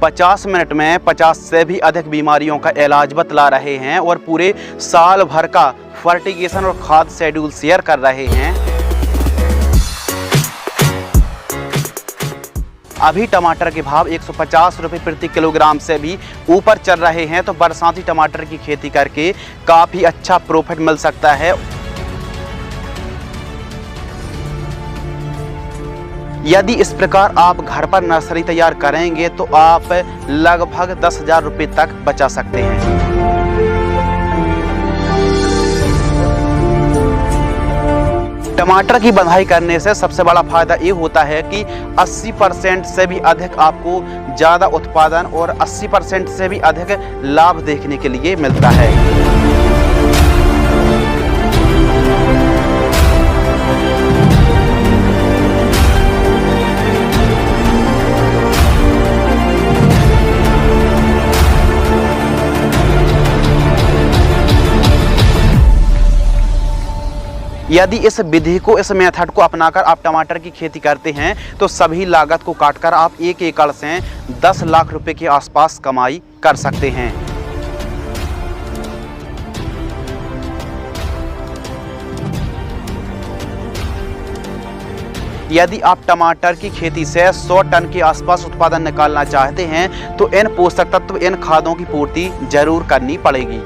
50 minute में 50 से भी अधिक बीमारियों का इलाज बतला रहे हैं और पूरे साल भर का फर्टिगेशन और खाद शेड्यूल शेयर कर रहे हैं। अभी टमाटर के भाव 150 रुपये प्रति किलोग्राम से भी ऊपर चल रहे हैं, तो बरसाती टमाटर की खेती करके काफ़ी अच्छा प्रॉफिट मिल सकता है। यदि इस प्रकार आप घर पर नर्सरी तैयार करेंगे तो आप लगभग 10,000 रुपये तक बचा सकते हैं। टमाटर की बंधाई करने से सबसे बड़ा फायदा ये होता है कि 80% से भी अधिक आपको ज़्यादा उत्पादन और 80% से भी अधिक लाभ देखने के लिए मिलता है। यदि इस विधि को, इस मेथड को अपनाकर आप टमाटर की खेती करते हैं तो सभी लागत को काटकर आप 1 एकड़ से 10 लाख रुपए के आसपास कमाई कर सकते हैं। यदि आप टमाटर की खेती से 100 टन के आसपास उत्पादन निकालना चाहते हैं तो इन पोषक तत्व, इन खादों की पूर्ति जरूर करनी पड़ेगी।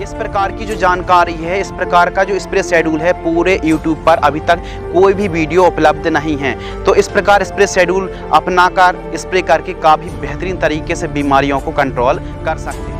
इस प्रकार की जो जानकारी है, इस प्रकार का जो स्प्रे शेड्यूल है, पूरे YouTube पर अभी तक कोई भी वीडियो उपलब्ध नहीं है। तो इस प्रकार स्प्रे शेड्यूल अपनाकर स्प्रे करके काफ़ी बेहतरीन तरीके से बीमारियों को कंट्रोल कर सकते हैं।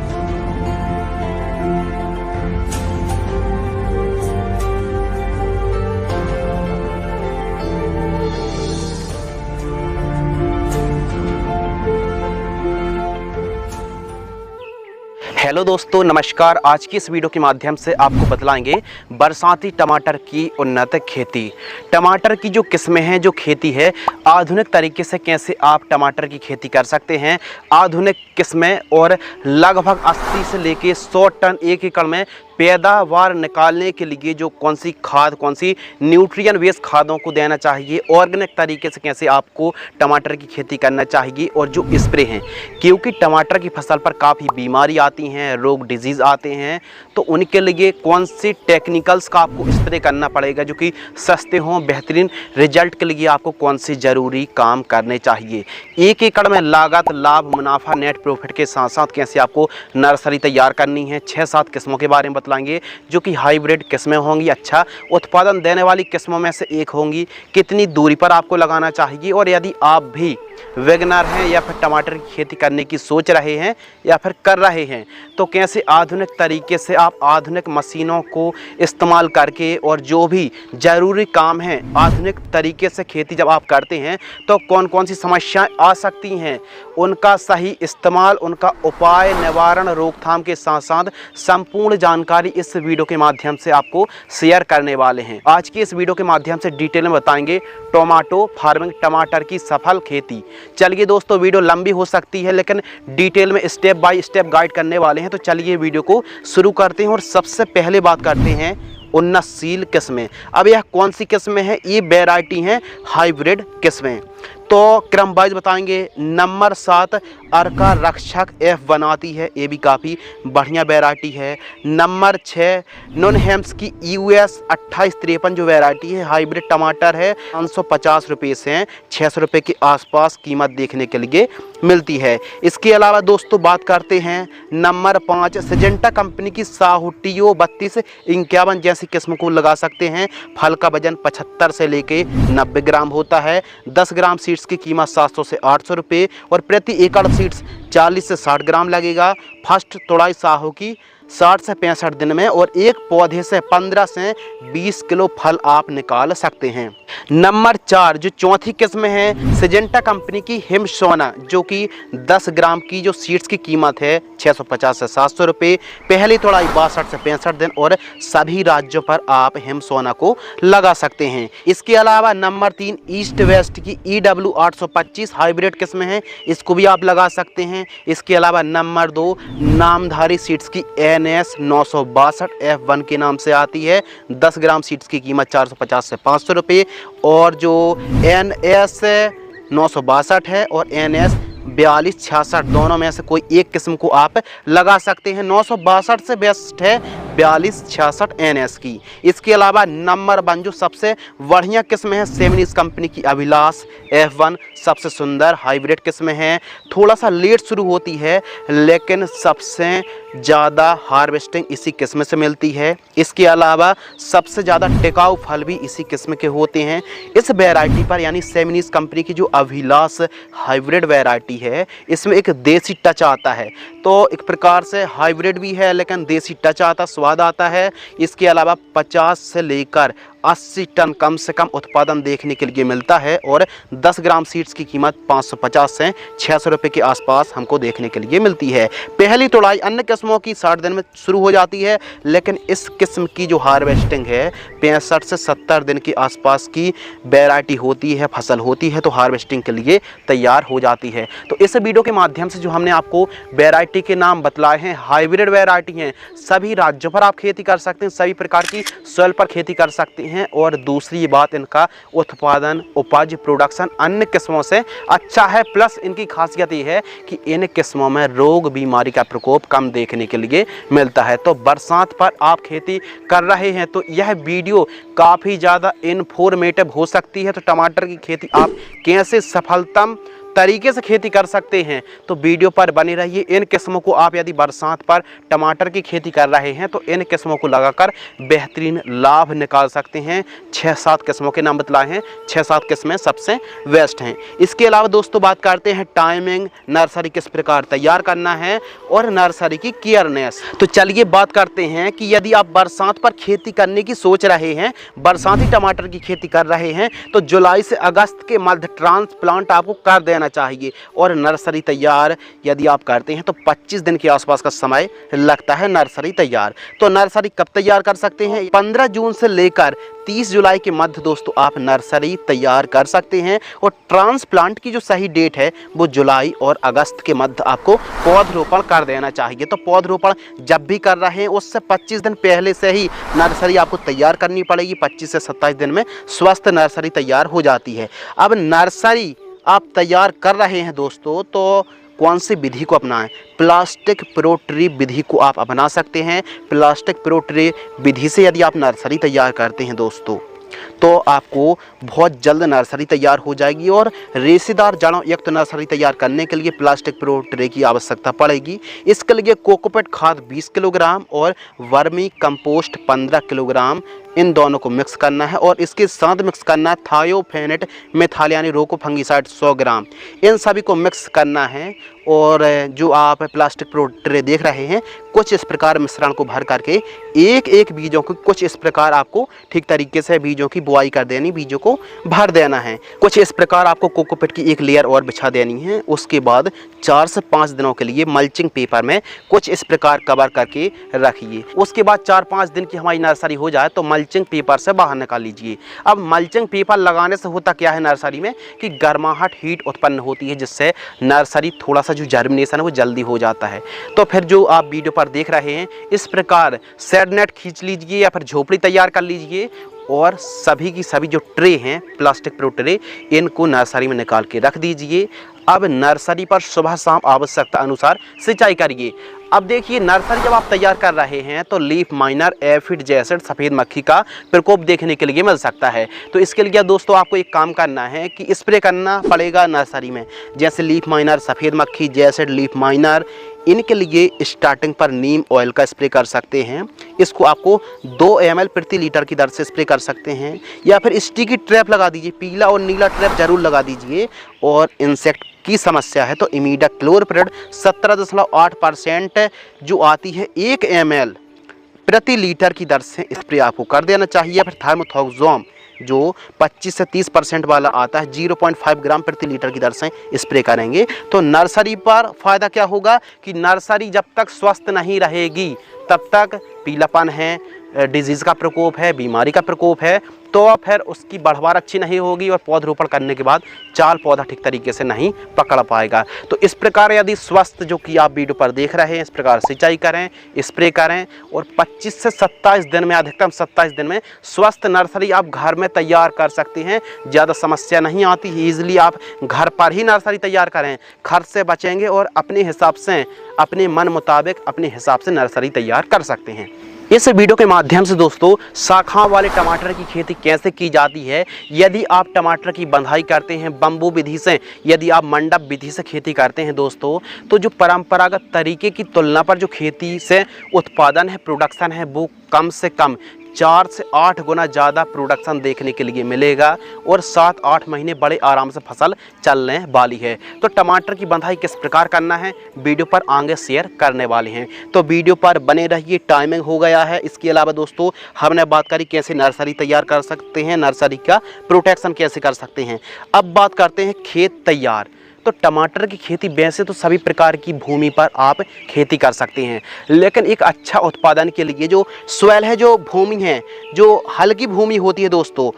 हेलो दोस्तों, नमस्कार। आज की इस वीडियो के माध्यम से आपको बतलाएंगे बरसाती टमाटर की उन्नत खेती। टमाटर की जो किस्में हैं, जो खेती है, आधुनिक तरीके से कैसे आप टमाटर की खेती कर सकते हैं। आधुनिक किस्में और लगभग 80 से लेके 100 टन 1 एकड़ में पैदावार निकालने के लिए जो कौन सी खाद, कौन सी न्यूट्रिएंट बेस्ड खादों को देना चाहिए, ऑर्गेनिक तरीके से कैसे आपको टमाटर की खेती करना चाहिए, और जो स्प्रे हैं, क्योंकि टमाटर की फसल पर काफ़ी बीमारी आती हैं, रोग डिजीज़ आते हैं, तो उनके लिए कौन सी टेक्निकल्स का आपको स्प्रे करना पड़ेगा जो कि सस्ते हों, बेहतरीन रिजल्ट के लिए आपको कौन सी ज़रूरी काम करने चाहिए। 1 एकड़ में लागत, लाभ, मुनाफा, नेट प्रॉफिट के साथ साथ कैसे आपको नर्सरी तैयार करनी है। 6-7 किस्मों के बारे में बतलाएंगे जो कि हाइब्रिड किस्में होंगी, अच्छा उत्पादन देने वाली किस्मों में से एक होंगी। कितनी दूरी पर आपको लगाना चाहिए, और यदि आप भी वैगनर हैं या फिर टमाटर की खेती करने की सोच रहे हैं या फिर कर रहे हैं, तो कैसे आधुनिक तरीके से आप आधुनिक मशीनों को इस्तेमाल करके और जो भी ज़रूरी काम है आधुनिक तरीके से खेती जब आप करते हैं तो कौन कौन सी समस्याएं आ सकती हैं, उनका सही इस्तेमाल, उनका उपाय, निवारण, रोकथाम के साथ साथ संपूर्ण जानकारी इस वीडियो के माध्यम से आपको शेयर करने वाले हैं। आज की इस वीडियो के माध्यम से डिटेल में बताएंगे टोमेटो फार्मिंग, टमाटर की सफल खेती। चलिए दोस्तों, वीडियो लंबी हो सकती है लेकिन डिटेल में स्टेप बाय स्टेप गाइड करने वाले हैं, तो चलिए वीडियो को शुरू करते हैं। और सबसे पहले बात करते हैं उन्नतशील किस्में। अब यह कौन सी किस्में हैं? ये वैरायटी हैं हाइब्रिड किस्में। तो क्रम वाइज बताएंगे। नंबर 7 अर्का रक्षक F बनाती है, ये भी काफ़ी बढ़िया वैरायटी है। नंबर 6 नॉनहेम्स की US 2853 जो वैरायटी है, हाइब्रिड टमाटर है, 550 रुपये से 600 रुपये के आसपास कीमत देखने के लिए मिलती है। इसके अलावा दोस्तों बात करते हैं नंबर 5 सिजेंटा कंपनी की साहुटियो 3251 जैसी किस्म को लगा सकते हैं। फल का वजन 75 से लेके 90 ग्राम होता है। 10 ग्राम सीड्स की कीमत 700 से 800 रुपये और प्रति एकड़ सीड्स 40 से 60 ग्राम लगेगा। फर्स्ट तोड़ाई साहू की 60 से 65 दिन में और एक पौधे से 15 से 20 किलो फल आप निकाल सकते हैं। नंबर 4 जो चौथी किस्म है सिजेंटा कंपनी की हिम सोना, जो कि 10 ग्राम की जो सीड्स की कीमत है 650 से 700 रुपये। पहली तोड़ाई 62 से 65 दिन और सभी राज्यों पर आप हिम सोना को लगा सकते हैं। इसके अलावा नंबर 3 ईस्ट वेस्ट की EW 825 हाइब्रिड किस्म है, इसको भी आप लगा सकते हैं। इसके अलावा नंबर 2 नामधारी सीड्स की NS 962 F1 के नाम से आती है। 10 ग्राम सीड्स की कीमत 450 से 500 रुपये। और जो NS 962 है और NS 4266 दोनों में से कोई एक किस्म को आप लगा सकते हैं। 962 से बेस्ट है 4266 NS की। इसके अलावा नंबर 1 जो सबसे बढ़िया किस्म है सेमिनीज कंपनी की अभिलाष F1 सबसे सुंदर हाइब्रिड किस्म है। थोड़ा सा लेट शुरू होती है लेकिन सबसे ज़्यादा हार्वेस्टिंग इसी किस्म से मिलती है। इसके अलावा सबसे ज़्यादा टिकाऊ फल भी इसी किस्म के होते हैं। इस वैरायटी पर यानी सेमिनीज कंपनी की जो अभिलाष हाइब्रिड वैरायटी है इसमें एक देसी टच आता है। तो एक प्रकार से हाइब्रिड भी है लेकिन देसी टच आता, स्वाद आता है। इसके अलावा 50 से लेकर 80 टन कम से कम उत्पादन देखने के लिए मिलता है और 10 ग्राम सीड्स की कीमत 550 से 600 रुपये के आसपास हमको देखने के लिए मिलती है। पहली तोड़ाई अन्य किस्मों की 60 दिन में शुरू हो जाती है लेकिन इस किस्म की जो हार्वेस्टिंग है 65 से 70 दिन के आसपास की वैरायटी होती है, फसल होती है, तो हार्वेस्टिंग के लिए तैयार हो जाती है। तो इस वीडियो के माध्यम से जो हमने आपको वैरायटी के नाम बतलाए हैं, हाइब्रिड वैरायटी हैं, सभी राज्यों पर आप खेती कर सकते हैं, सभी प्रकार की सॉइल पर खेती कर सकते हैं। और दूसरी बात, इनका उत्पादन, उपज, प्रोडक्शन अन्य किस्मों से अच्छा है। प्लस इनकी खासियत ये है कि इन किस्मों में रोग बीमारी का प्रकोप कम देखने के लिए मिलता है। तो बरसात पर आप खेती कर रहे हैं तो यह वीडियो काफ़ी ज़्यादा इन्फॉर्मेटिव हो सकती है। तो टमाटर की खेती आप कैसे सफलतम तरीके से खेती कर सकते हैं तो वीडियो पर बने रहिए। इन किस्मों को आप यदि बरसात पर टमाटर की खेती कर रहे हैं तो इन किस्मों को लगाकर बेहतरीन लाभ निकाल सकते हैं। 6-7 किस्मों के नाम बतलाए हैं, 6-7 किस्में सबसे बेस्ट हैं। इसके अलावा दोस्तों बात करते हैं टाइमिंग, नर्सरी किस प्रकार तैयार करना है और नर्सरी की केयरनेस। तो चलिए बात करते हैं कि यदि आप बरसात पर खेती करने की सोच रहे हैं, बरसाती टमाटर की खेती कर रहे हैं तो जुलाई से अगस्त के मध्य ट्रांसप्लांट आपको कर देना चाहिए। और नर्सरी तैयार यदि आप करते हैं तो 25 दिन के आसपास का समय लगता है नर्सरी तैयार। तो नर्सरी कब तैयार कर सकते हैं? 15 जून से लेकर 30 जुलाई के मध्य दोस्तों आप नर्सरी तैयार कर सकते हैं। और ट्रांसप्लांट की जो सही डेट है वो जुलाई और अगस्त के मध्य आपको पौधरोपण कर देना चाहिए। तो पौधरोपण जब भी कर रहे हैं उससे 25 दिन पहले से ही नर्सरी आपको तैयार करनी पड़ेगी। 25 से 27 दिन में स्वस्थ नर्सरी तैयार हो जाती है। अब नर्सरी आप तैयार कर रहे हैं दोस्तों तो कौन सी विधि को अपनाएं? प्लास्टिक प्रो ट्री विधि को आप अपना सकते हैं। प्लास्टिक प्रो ट्री विधि से यदि आप नर्सरी तैयार करते हैं दोस्तों तो आपको बहुत जल्द नर्सरी तैयार हो जाएगी। और रेशेदार जड़ों युक्त नर्सरी तैयार करने के लिए प्लास्टिक प्रो ट्रे की आवश्यकता पड़ेगी। इसके लिए कोकोपीट खाद 20 किलोग्राम और वर्मी कंपोस्ट 15 किलोग्राम, इन दोनों को मिक्स करना है। और इसके साथ मिक्स करना है थायोफेनेट मेथाल यानी रोको फंगीसाइड 100 ग्राम, इन सभी को मिक्स करना है। और जो आप प्लास्टिक प्रो ट्रे देख रहे हैं कुछ इस प्रकार मिश्रण को भर करके एक बीजों को कुछ इस प्रकार आपको ठीक तरीके से बीजों की बुआई कर देनी, बीजों को भर देना है। कुछ इस प्रकार आपको कोकोपीट की एक लेयर और बिछा देनी है। उसके बाद 4 से 5 दिनों के लिए मल्चिंग पेपर में कुछ इस प्रकार कवर करके रखिए। उसके बाद 4-5 दिन की हमारी नर्सरी हो जाए तो मल्चिंग पेपर से बाहर निकाल लीजिए। अब मल्चिंग पेपर लगाने से होता क्या है नर्सरी में कि गर्माहट, हीट उत्पन्न होती है जिससे नर्सरी थोड़ा सा जो जर्मिनेशन है वो जल्दी हो जाता है। तो फिर जो आप वीडियो पर देख रहे हैं इस प्रकार शेड नेट खींच लीजिए या फिर झोपड़ी तैयार कर लीजिए और सभी की सभी जो ट्रे हैं प्लास्टिक प्रो ट्रे इनको नर्सरी में निकाल के रख दीजिए। अब नर्सरी पर सुबह शाम आवश्यकता अनुसार सिंचाई करिए। अब देखिए नर्सरी जब आप तैयार कर रहे हैं तो लीफ माइनर, एफिड जैसे सफ़ेद मक्खी का प्रकोप देखने के लिए मिल सकता है। तो इसके लिए दोस्तों आपको एक काम करना है कि स्प्रे करना पड़ेगा नर्सरी में, जैसे लीफ माइनर, सफ़ेद मक्खी, जैसेड, लीफ माइनर, इनके लिए स्टार्टिंग पर नीम ऑयल का स्प्रे कर सकते हैं। इसको आपको 2 ml प्रति लीटर की दर से स्प्रे कर सकते हैं। या फिर स्टिकी ट्रैप लगा दीजिए, पीला और नीला ट्रैप जरूर लगा दीजिए। और इंसेक्ट की समस्या है तो इमीडाक्लोप्रिड 17.8% जो आती है 1 ml प्रति लीटर की दर से स्प्रे आपको कर देना चाहिए। या फिर थार्मोथोक्सोम जो 25 से 30% वाला आता है 0.5 ग्राम प्रति लीटर की दर से स्प्रे करेंगे। तो नर्सरी पर फ़ायदा क्या होगा कि नर्सरी जब तक स्वस्थ नहीं रहेगी तब तक पीलापन है, डिजीज़ का प्रकोप है, बीमारी का प्रकोप है, तो फिर उसकी बढ़वार अच्छी नहीं होगी और पौधरोपण करने के बाद चाल पौधा ठीक तरीके से नहीं पकड़ पाएगा। तो इस प्रकार यदि स्वस्थ जो कि आप वीडियो पर देख रहे हैं, इस प्रकार सिंचाई करें, स्प्रे करें और 25 से 27 दिन में, अधिकतम 27 दिन में स्वस्थ नर्सरी आप घर में तैयार कर सकते हैं। ज़्यादा समस्या नहीं आती, ईजिली आप घर पर ही नर्सरी तैयार करें, खर्च से बचेंगे और अपने हिसाब से, अपने मन मुताबिक अपने हिसाब से नर्सरी तैयार कर सकते हैं। इस वीडियो के माध्यम से दोस्तों शाखाओं वाले टमाटर की खेती कैसे की जाती है, यदि आप टमाटर की बंधाई करते हैं बम्बू विधि से, यदि आप मंडप विधि से खेती करते हैं दोस्तों, तो जो परंपरागत तरीके की तुलना पर जो खेती से उत्पादन है, प्रोडक्शन है, वो कम से कम 4 से 8 गुना ज़्यादा प्रोडक्शन देखने के लिए मिलेगा और 7-8 महीने बड़े आराम से फसल चलने वाली है। तो टमाटर की बंधाई किस प्रकार करना है वीडियो पर आगे शेयर करने वाले हैं, तो वीडियो पर बने रहिए। टाइमिंग हो गया है। इसके अलावा दोस्तों हमने बात करी कैसे नर्सरी तैयार कर सकते हैं, नर्सरी का प्रोटेक्शन कैसे कर सकते हैं। अब बात करते हैं खेत तैयार। तो टमाटर की खेती वैसे तो सभी प्रकार की भूमि पर आप खेती कर सकते हैं, लेकिन एक अच्छा उत्पादन के लिए जो सॉइल है, जो भूमि है, जो हल्की भूमि होती है दोस्तों,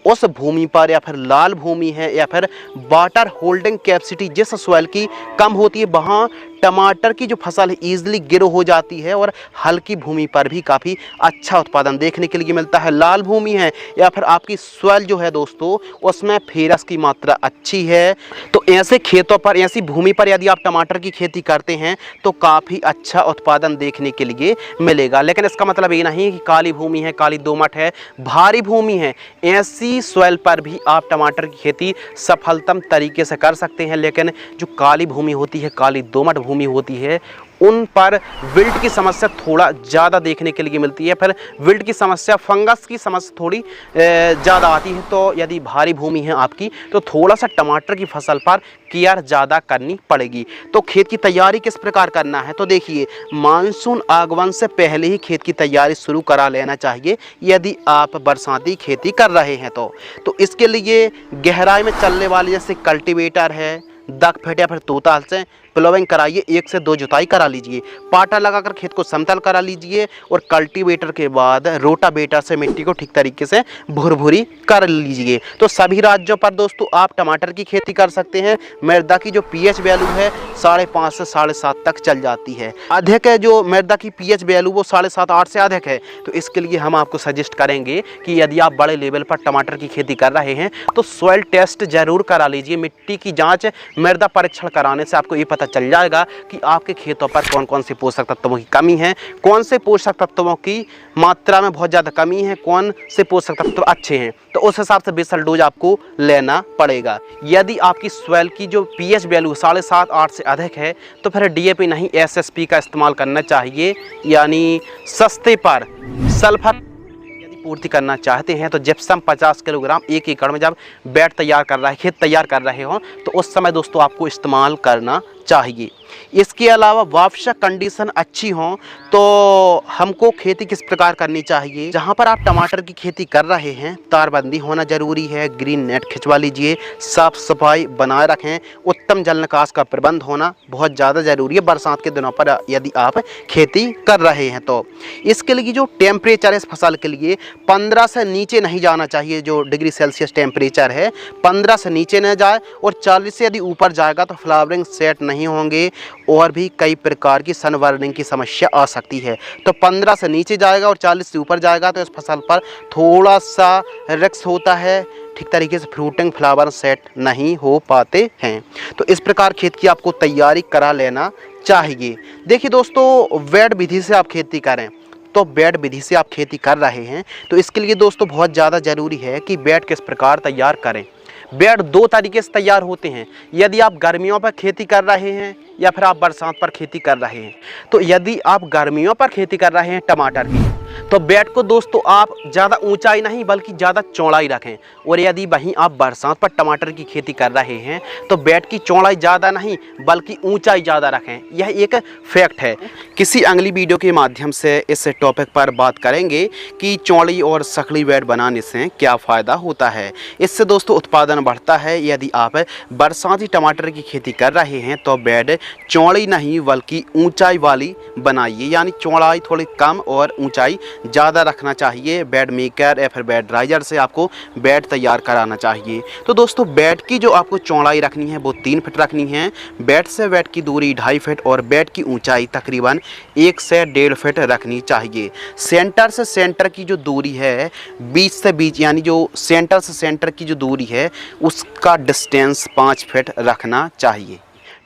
उस भूमि पर या फिर लाल भूमि है या फिर वाटर होल्डिंग कैपेसिटी जिस सॉइल की कम होती है, वहाँ टमाटर की जो फसल है ईजिली ग्रो हो जाती है और हल्की भूमि पर भी काफ़ी अच्छा उत्पादन देखने के लिए मिलता है। लाल भूमि है या फिर आपकी सॉइल जो है दोस्तों उसमें फेरस की मात्रा अच्छी है, तो ऐसे खेतों पर, ऐसी भूमि पर यदि आप टमाटर की खेती करते हैं तो काफ़ी अच्छा उत्पादन देखने के लिए मिलेगा। लेकिन इसका मतलब ये नहीं कि काली भूमि है, काली दोमट है, भारी भूमि है, ऐसी सॉइल पर भी आप टमाटर की खेती सफलतम तरीके से कर सकते हैं। लेकिन जो काली भूमि होती है, काली दोमट भूमि होती है, उन पर विल्ट की समस्या थोड़ा ज़्यादा देखने के लिए मिलती है। फिर विल्ट की समस्या, फंगस की समस्या थोड़ी ज़्यादा आती है। तो यदि भारी भूमि है आपकी तो थोड़ा सा टमाटर की फसल पर केयर ज़्यादा करनी पड़ेगी। तो खेत की तैयारी किस प्रकार करना है, तो देखिए मानसून आगमन से पहले ही खेत की तैयारी शुरू करा लेना चाहिए यदि आप बरसाती खेती कर रहे हैं तो इसके लिए गहराई में चलने वाले जैसे कल्टीवेटर है, दक फेट या फिर तोता हल से प्लोइंग कराइए, 1 से 2 जुताई करा लीजिए, पाटा लगाकर खेत को समतल करा लीजिए और कल्टीवेटर के बाद रोटावेटर से मिट्टी को ठीक तरीके से भुरभुरी कर लीजिए। तो सभी राज्यों पर दोस्तों आप टमाटर की खेती कर सकते हैं। मृदा की जो पीएच वैल्यू है 5.5 से 7.5 तक चल जाती है। अधिक है जो मृदा की पीएच वैल्यू वो 7.5-8 से अधिक है, तो इसके लिए हम आपको सजेस्ट करेंगे कि यदि आप बड़े लेवल पर टमाटर की खेती कर रहे हैं तो सॉइल टेस्ट जरूर करा लीजिए। मिट्टी की जाँच, मृदा परीक्षण कराने से आपको ये पता चल जाएगा कि आपके खेतों पर कौन कौन से पोषक तत्वों की कमी है, कौन से पोषक तत्वों की मात्रा में बहुत ज़्यादा कमी है, कौन से पोषक तत्व अच्छे हैं, तो उस हिसाब से बेसल डोज आपको लेना पड़ेगा। यदि आपकी सॉइल की जो पीएच वैल्यू 7.5-8 से अधिक है तो फिर डीएपी नहीं एसएसपी का इस्तेमाल करना चाहिए, यानी सस्ते पर सल्फर पूर्ति करना चाहते हैं तो जिप्सम 50 किलोग्राम 1 एकड़ में जब बेड तैयार कर रहे हैं, खेत तैयार कर रहे हो, तो उस समय दोस्तों आपको इस्तेमाल करना चाहिए। इसके अलावा वापसा कंडीशन अच्छी हो तो हमको खेती किस प्रकार करनी चाहिए, जहां पर आप टमाटर की खेती कर रहे हैं तारबंदी होना जरूरी है, ग्रीन नेट खिंचवा लीजिए, साफ सफाई बनाए रखें, उत्तम जल निकास का प्रबंध होना बहुत ज़्यादा जरूरी है बरसात के दिनों पर यदि आप खेती कर रहे हैं तो। इसके लिए जो टेम्परेचर है इस फसल के लिए 15 से नीचे नहीं जाना चाहिए, जो डिग्री सेल्सियस टेम्परेचर है 15 से नीचे न जाए और 40 से यदि ऊपर जाएगा तो फ्लावरिंग सेट नहीं होंगे और भी कई प्रकार की सनबर्निंग की समस्या आ सकती है। तो 15 से नीचे जाएगा और 40 से ऊपर जाएगा तो इस फसल पर थोड़ा सा रिस्क होता है, ठीक तरीके से फ्रूटिंग फ्लावर सेट नहीं हो पाते हैं। तो इस प्रकार खेत की आपको तैयारी करा लेना चाहिए। देखिए दोस्तों बेड विधि से आप खेती करें तो बेड विधि से आप खेती कर रहे हैं तो इसके लिए दोस्तों बहुत ज़्यादा ज़रूरी है कि बेड किस प्रकार तैयार करें। बेड 2 तरीके से तैयार होते हैं, यदि आप गर्मियों पर खेती कर रहे हैं या फिर आप बरसात पर खेती कर रहे हैं। तो यदि आप गर्मियों पर खेती कर रहे हैं टमाटर की तो बेड को दोस्तों आप ज़्यादा ऊंचाई नहीं बल्कि ज़्यादा चौड़ाई रखें, और यदि वहीं आप बरसात पर टमाटर की खेती कर रहे हैं तो बेड की चौड़ाई ज़्यादा नहीं बल्कि ऊंचाई ज़्यादा रखें। यह एक फैक्ट है। किसी अगली वीडियो के माध्यम से इस टॉपिक पर बात करेंगे कि चौड़ी और सकड़ी बेड बनाने से क्या फ़ायदा होता है। इससे दोस्तों उत्पादन बढ़ता है। यदि आप बरसाती टमाटर की खेती कर रहे हैं तो बेड चौड़ी नहीं बल्कि ऊंचाई वाली बनाइए, यानी चौड़ाई थोड़ी कम और ऊंचाई ज़्यादा रखना चाहिए। बेड मेकर या फिर बेड राइजर से आपको बेड तैयार कराना चाहिए। तो दोस्तों बेड की जो आपको चौड़ाई रखनी है वो 3 फीट रखनी है, बेड से बेड की दूरी 2.5 फीट और बेड की ऊंचाई तकरीबन 1 से 1.5 फीट रखनी चाहिए। सेंटर से सेंटर की जो दूरी है, बीच से बीच यानी जो सेंटर से सेंटर की जो दूरी है उसका डिस्टेंस 5 फीट रखना चाहिए।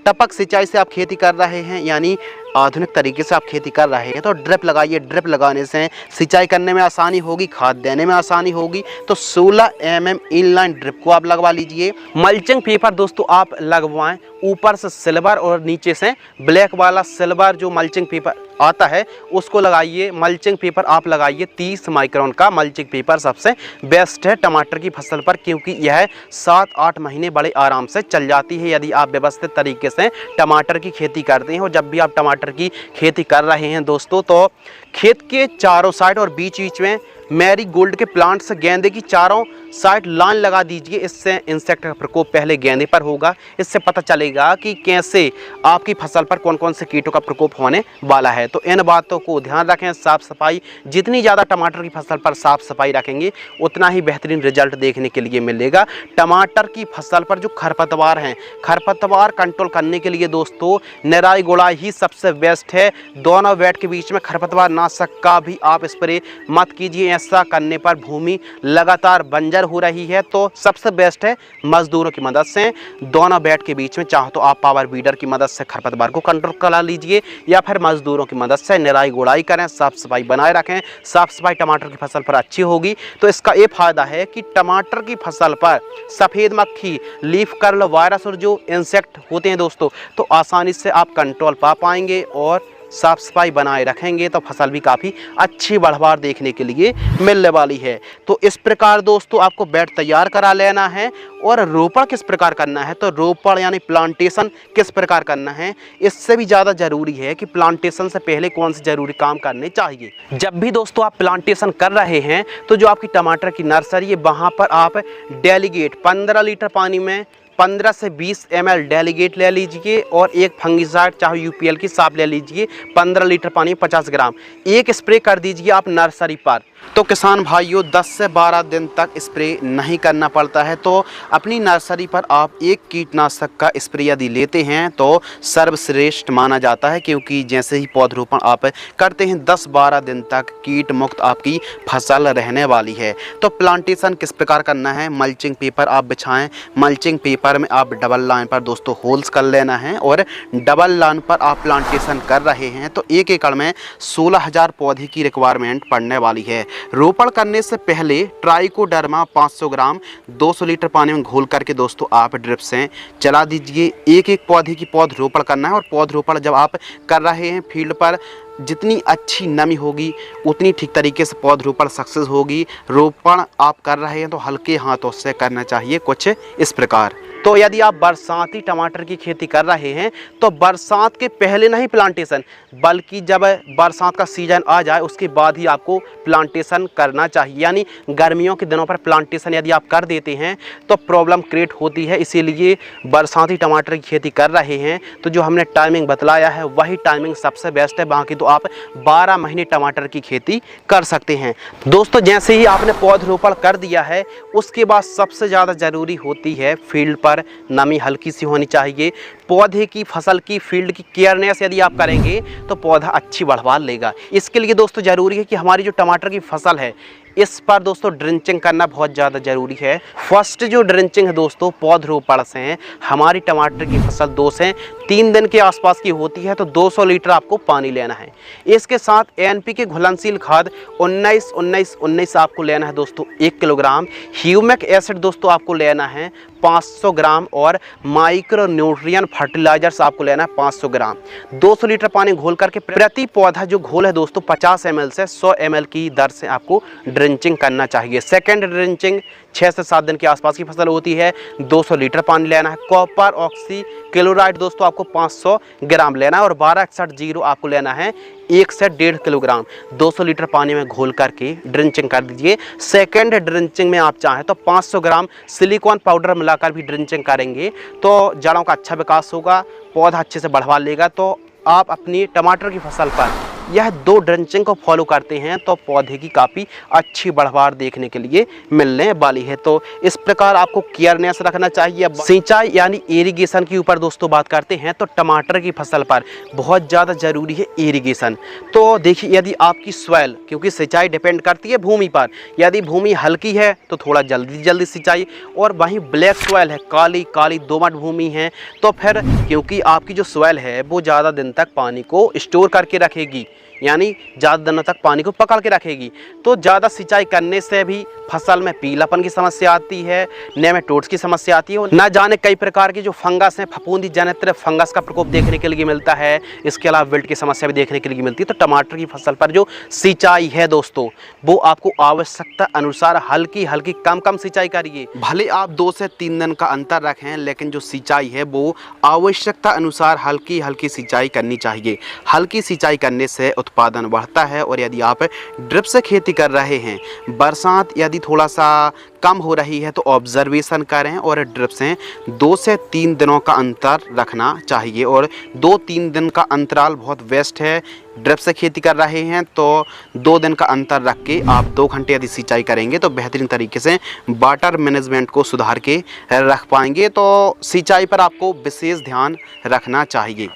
टपक सिंचाई से आप खेती कर रहे हैं यानी आधुनिक तरीके से आप खेती कर रहे हैं तो ड्रिप लगाइए। ड्रिप लगाने से सिंचाई करने में आसानी होगी, खाद देने में आसानी होगी। तो 16 mm इनलाइन ड्रिप को आप लगवा लीजिए। मल्चिंग पेपर दोस्तों आप लगवाएं, ऊपर से सिल्वर और नीचे से ब्लैक वाला सिल्वर जो मल्चिंग पेपर आता है उसको लगाइए। मल्चिंग पेपर आप लगाइए 30 माइक्रोन का मल्चिंग पेपर सबसे बेस्ट है टमाटर की फसल पर, क्योंकि यह 7-8 महीने बड़े आराम से चल जाती है यदि आप व्यवस्थित तरीके से टमाटर की खेती करते हैं। और जब भी आप टमाटर की खेती कर रहे हैं दोस्तों तो खेत के चारों साइड और बीच बीच में मैरीगोल्ड के प्लांट से गेंदे की चारों साइड लाइन लगा दीजिए। इससे इंसेक्ट का प्रकोप पहले गेंदे पर होगा। इससे पता चलेगा कि कैसे आपकी फसल पर कौन कौन से कीटों का प्रकोप होने वाला है। तो इन बातों को ध्यान रखें। साफ सफाई, जितनी ज़्यादा टमाटर की फसल पर साफ सफाई रखेंगे उतना ही बेहतरीन रिजल्ट देखने के लिए मिलेगा। टमाटर की फसल पर जो खरपतवार हैं, खरपतवार कंट्रोल करने के लिए दोस्तों निराई गुड़ाई ही सबसे बेस्ट है। दोनों बेड के बीच में खरपतवार नाशक का भी आप स्प्रे मत कीजिए। ऐसा करने पर भूमि लगातार बंजर हो रही है। तो सबसे बेस्ट है मजदूरों की मदद से दोनों बेड के बीच में चाहो तो आप पावर बीडर की मदद से खरपतवार को कंट्रोल करा लीजिए या फिर मजदूरों की मदद से निराई गुड़ाई करें, साफ सफाई बनाए रखें। साफ सफाई टमाटर की फसल पर अच्छी होगी तो इसका ये फायदा है कि टमाटर की फसल पर सफ़ेद मक्खी, लीफ कर्ल वायरस और जो इंसेक्ट होते हैं दोस्तों तो आसानी से आप कंट्रोल पा पाएंगे। और साफ सफाई बनाए रखेंगे तो फसल भी काफ़ी अच्छी बढ़वार देखने के लिए मिलने वाली है। तो इस प्रकार दोस्तों आपको बेड तैयार करा लेना है। और रोपण किस प्रकार करना है, तो रोपण यानी प्लांटेशन किस प्रकार करना है, इससे भी ज़्यादा ज़रूरी है कि प्लांटेशन से पहले कौन से ज़रूरी काम करने चाहिए। जब भी दोस्तों आप प्लांटेशन कर रहे हैं तो जो आपकी टमाटर की नर्सरी है वहाँ पर आप डेलीगेट 15 लीटर पानी में 15 से 20 ml डेलीगेट ले लीजिए और एक फंगिसाइड चाहे यूपीएल की साफ ले लीजिए। 15 लीटर पानी 50 ग्राम एक स्प्रे कर दीजिए आप नर्सरी पर। तो किसान भाइयों 10 से 12 दिन तक स्प्रे नहीं करना पड़ता है। तो अपनी नर्सरी पर आप एक कीटनाशक का स्प्रे यदि लेते हैं तो सर्वश्रेष्ठ माना जाता है, क्योंकि जैसे ही पौधरोपण आप करते हैं 10-12 दिन तक कीट मुक्त आपकी फसल रहने वाली है। तो प्लांटेशन किस प्रकार करना है, मल्चिंग पेपर आप बिछाएं। मल्चिंग पेपर में आप डबल लाइन पर दोस्तों होल्स कर लेना है और डबल लाइन पर आप प्लांटेशन कर रहे हैं तो 1 एकड़ में 16,000 पौधे की रिक्वायरमेंट पड़ने वाली है। रोपण करने से पहले ट्राइकोडर्मा 500 ग्राम 200 लीटर पानी में घोल करके दोस्तों आप ड्रिप से चला दीजिए। एक पौधे की पौधरोपण करना है। और पौधरोपण जब आप कर रहे हैं फील्ड पर जितनी अच्छी नमी होगी उतनी ठीक तरीके से पौधरोपण सक्सेस होगी। रोपण आप कर रहे हैं तो हल्के हाथों से करना चाहिए कुछ इस प्रकार। तो यदि आप बरसाती टमाटर की खेती कर रहे हैं तो बरसात के पहले नहीं प्लांटेशन, बल्कि जब बरसात का सीजन आ जाए उसके बाद ही आपको प्लांटेशन करना चाहिए। यानी गर्मियों के दिनों पर प्लांटेशन यदि आप कर देते हैं तो प्रॉब्लम क्रिएट होती है। इसीलिए बरसाती टमाटर की खेती कर रहे हैं तो जो हमने टाइमिंग बतलाया है वही टाइमिंग सबसे बेस्ट है। बाकी तो आप 12 महीने टमाटर की खेती कर सकते हैं। दोस्तों जैसे ही आपने पौधरोपण कर दिया है उसके बाद सबसे ज़्यादा ज़रूरी होती है फील्ड पर नमी हल्की सी होनी चाहिए। पौधे की फसल की फील्ड की केयरनेस यदि आप करेंगे तो पौधा अच्छी बढ़वार लेगा। इसके लिए दोस्तों ज़रूरी है कि हमारी जो टमाटर की फसल है इस पर दोस्तों ड्रिंचिंग करना बहुत ज़्यादा ज़रूरी है। फर्स्ट जो ड्रिंचिंग है दोस्तों पौधरोपण से हमारी टमाटर की फसल 2 से 3 दिन के आसपास की होती है तो 200 लीटर आपको पानी लेना है। इसके साथ एनपीके घुलनशील खाद 19-19-19 आपको लेना है दोस्तों 1 किलोग्राम। ह्यूमिक एसिड दोस्तों आपको लेना है 500 ग्राम और माइक्रो न्यूट्रिएंट फर्टिलाइजर्स आपको लेना है 500 ग्राम। 200 लीटर पानी घोल करके प्रति पौधा जो घोल है दोस्तों 50 ml से 100 ml की दर से आपको ड्रिंचिंग करना चाहिए। सेकेंड ड्रिंचिंग 6 से 7 दिन के आसपास की फसल होती है। 200 लीटर पानी लेना है। कॉपर ऑक्सी क्लोराइड दोस्तों आपको 500 ग्राम लेना है और 1261 आपको लेना है 1 से 1.5 किलोग्राम। 200 लीटर पानी में घोल करके ड्रिंचिंग कर दीजिए। सेकेंड ड्रिंचिंग में आप चाहें तो 500 ग्राम सिलिकॉन पाउडर मिलाकर भी ड्रिंचिंग करेंगे तो जड़ों का अच्छा विकास होगा, पौधा अच्छे से बढ़वा लेगा। तो आप अपनी टमाटर की फसल पर यह 2 ड्रेंचिंग को फॉलो करते हैं तो पौधे की काफ़ी अच्छी बढ़वार देखने के लिए मिलने वाली है। तो इस प्रकार आपको केयरनेस रखना चाहिए। सिंचाई यानी इरिगेशन के ऊपर दोस्तों बात करते हैं तो टमाटर की फसल पर बहुत ज़्यादा ज़रूरी है इरिगेशन। तो देखिए, यदि आपकी सॉइल, क्योंकि सिंचाई डिपेंड करती है भूमि पर, यदि भूमि हल्की है तो थोड़ा जल्दी सिंचाई, और वहीं ब्लैक सॉइल है, काली दोमट भूमि है, तो फिर क्योंकि आपकी जो सॉइल है वो ज़्यादा दिन तक पानी को स्टोर करके रखेगी, यानी ज़्यादा दिनों तक पानी को पकड़ के रखेगी, तो ज़्यादा सिंचाई करने से भी फसल में पीलापन की समस्या आती है, नेमाटोड्स की समस्या आती है, और न जाने कई प्रकार के जो फंगस हैं, फफूंदी जनित फंगस का प्रकोप देखने के लिए मिलता है। इसके अलावा विल्ट की समस्या भी देखने के लिए मिलती है। तो टमाटर की फसल पर जो सिंचाई है दोस्तों, वो आपको आवश्यकता अनुसार हल्की कम सिंचाई करिए। भले आप 2 से 3 दिन का अंतर रखें, लेकिन जो सिंचाई है वो आवश्यकता अनुसार हल्की सिंचाई करनी चाहिए। हल्की सिंचाई करने से उत्पादन बढ़ता है। और यदि आप ड्रिप से खेती कर रहे हैं, बरसात यदि थोड़ा सा कम हो रही है तो ऑब्जर्वेशन करें, और ड्रिप से 2 से 3 दिनों का अंतर रखना चाहिए। और 2-3 दिन का अंतराल बहुत बेस्ट है। ड्रिप से खेती कर रहे हैं तो 2 दिन का अंतर रख के आप 2 घंटे यदि सिंचाई करेंगे तो बेहतरीन तरीके से वाटर मैनेजमेंट को सुधार के रख पाएंगे। तो सिंचाई पर आपको विशेष ध्यान रखना चाहिए।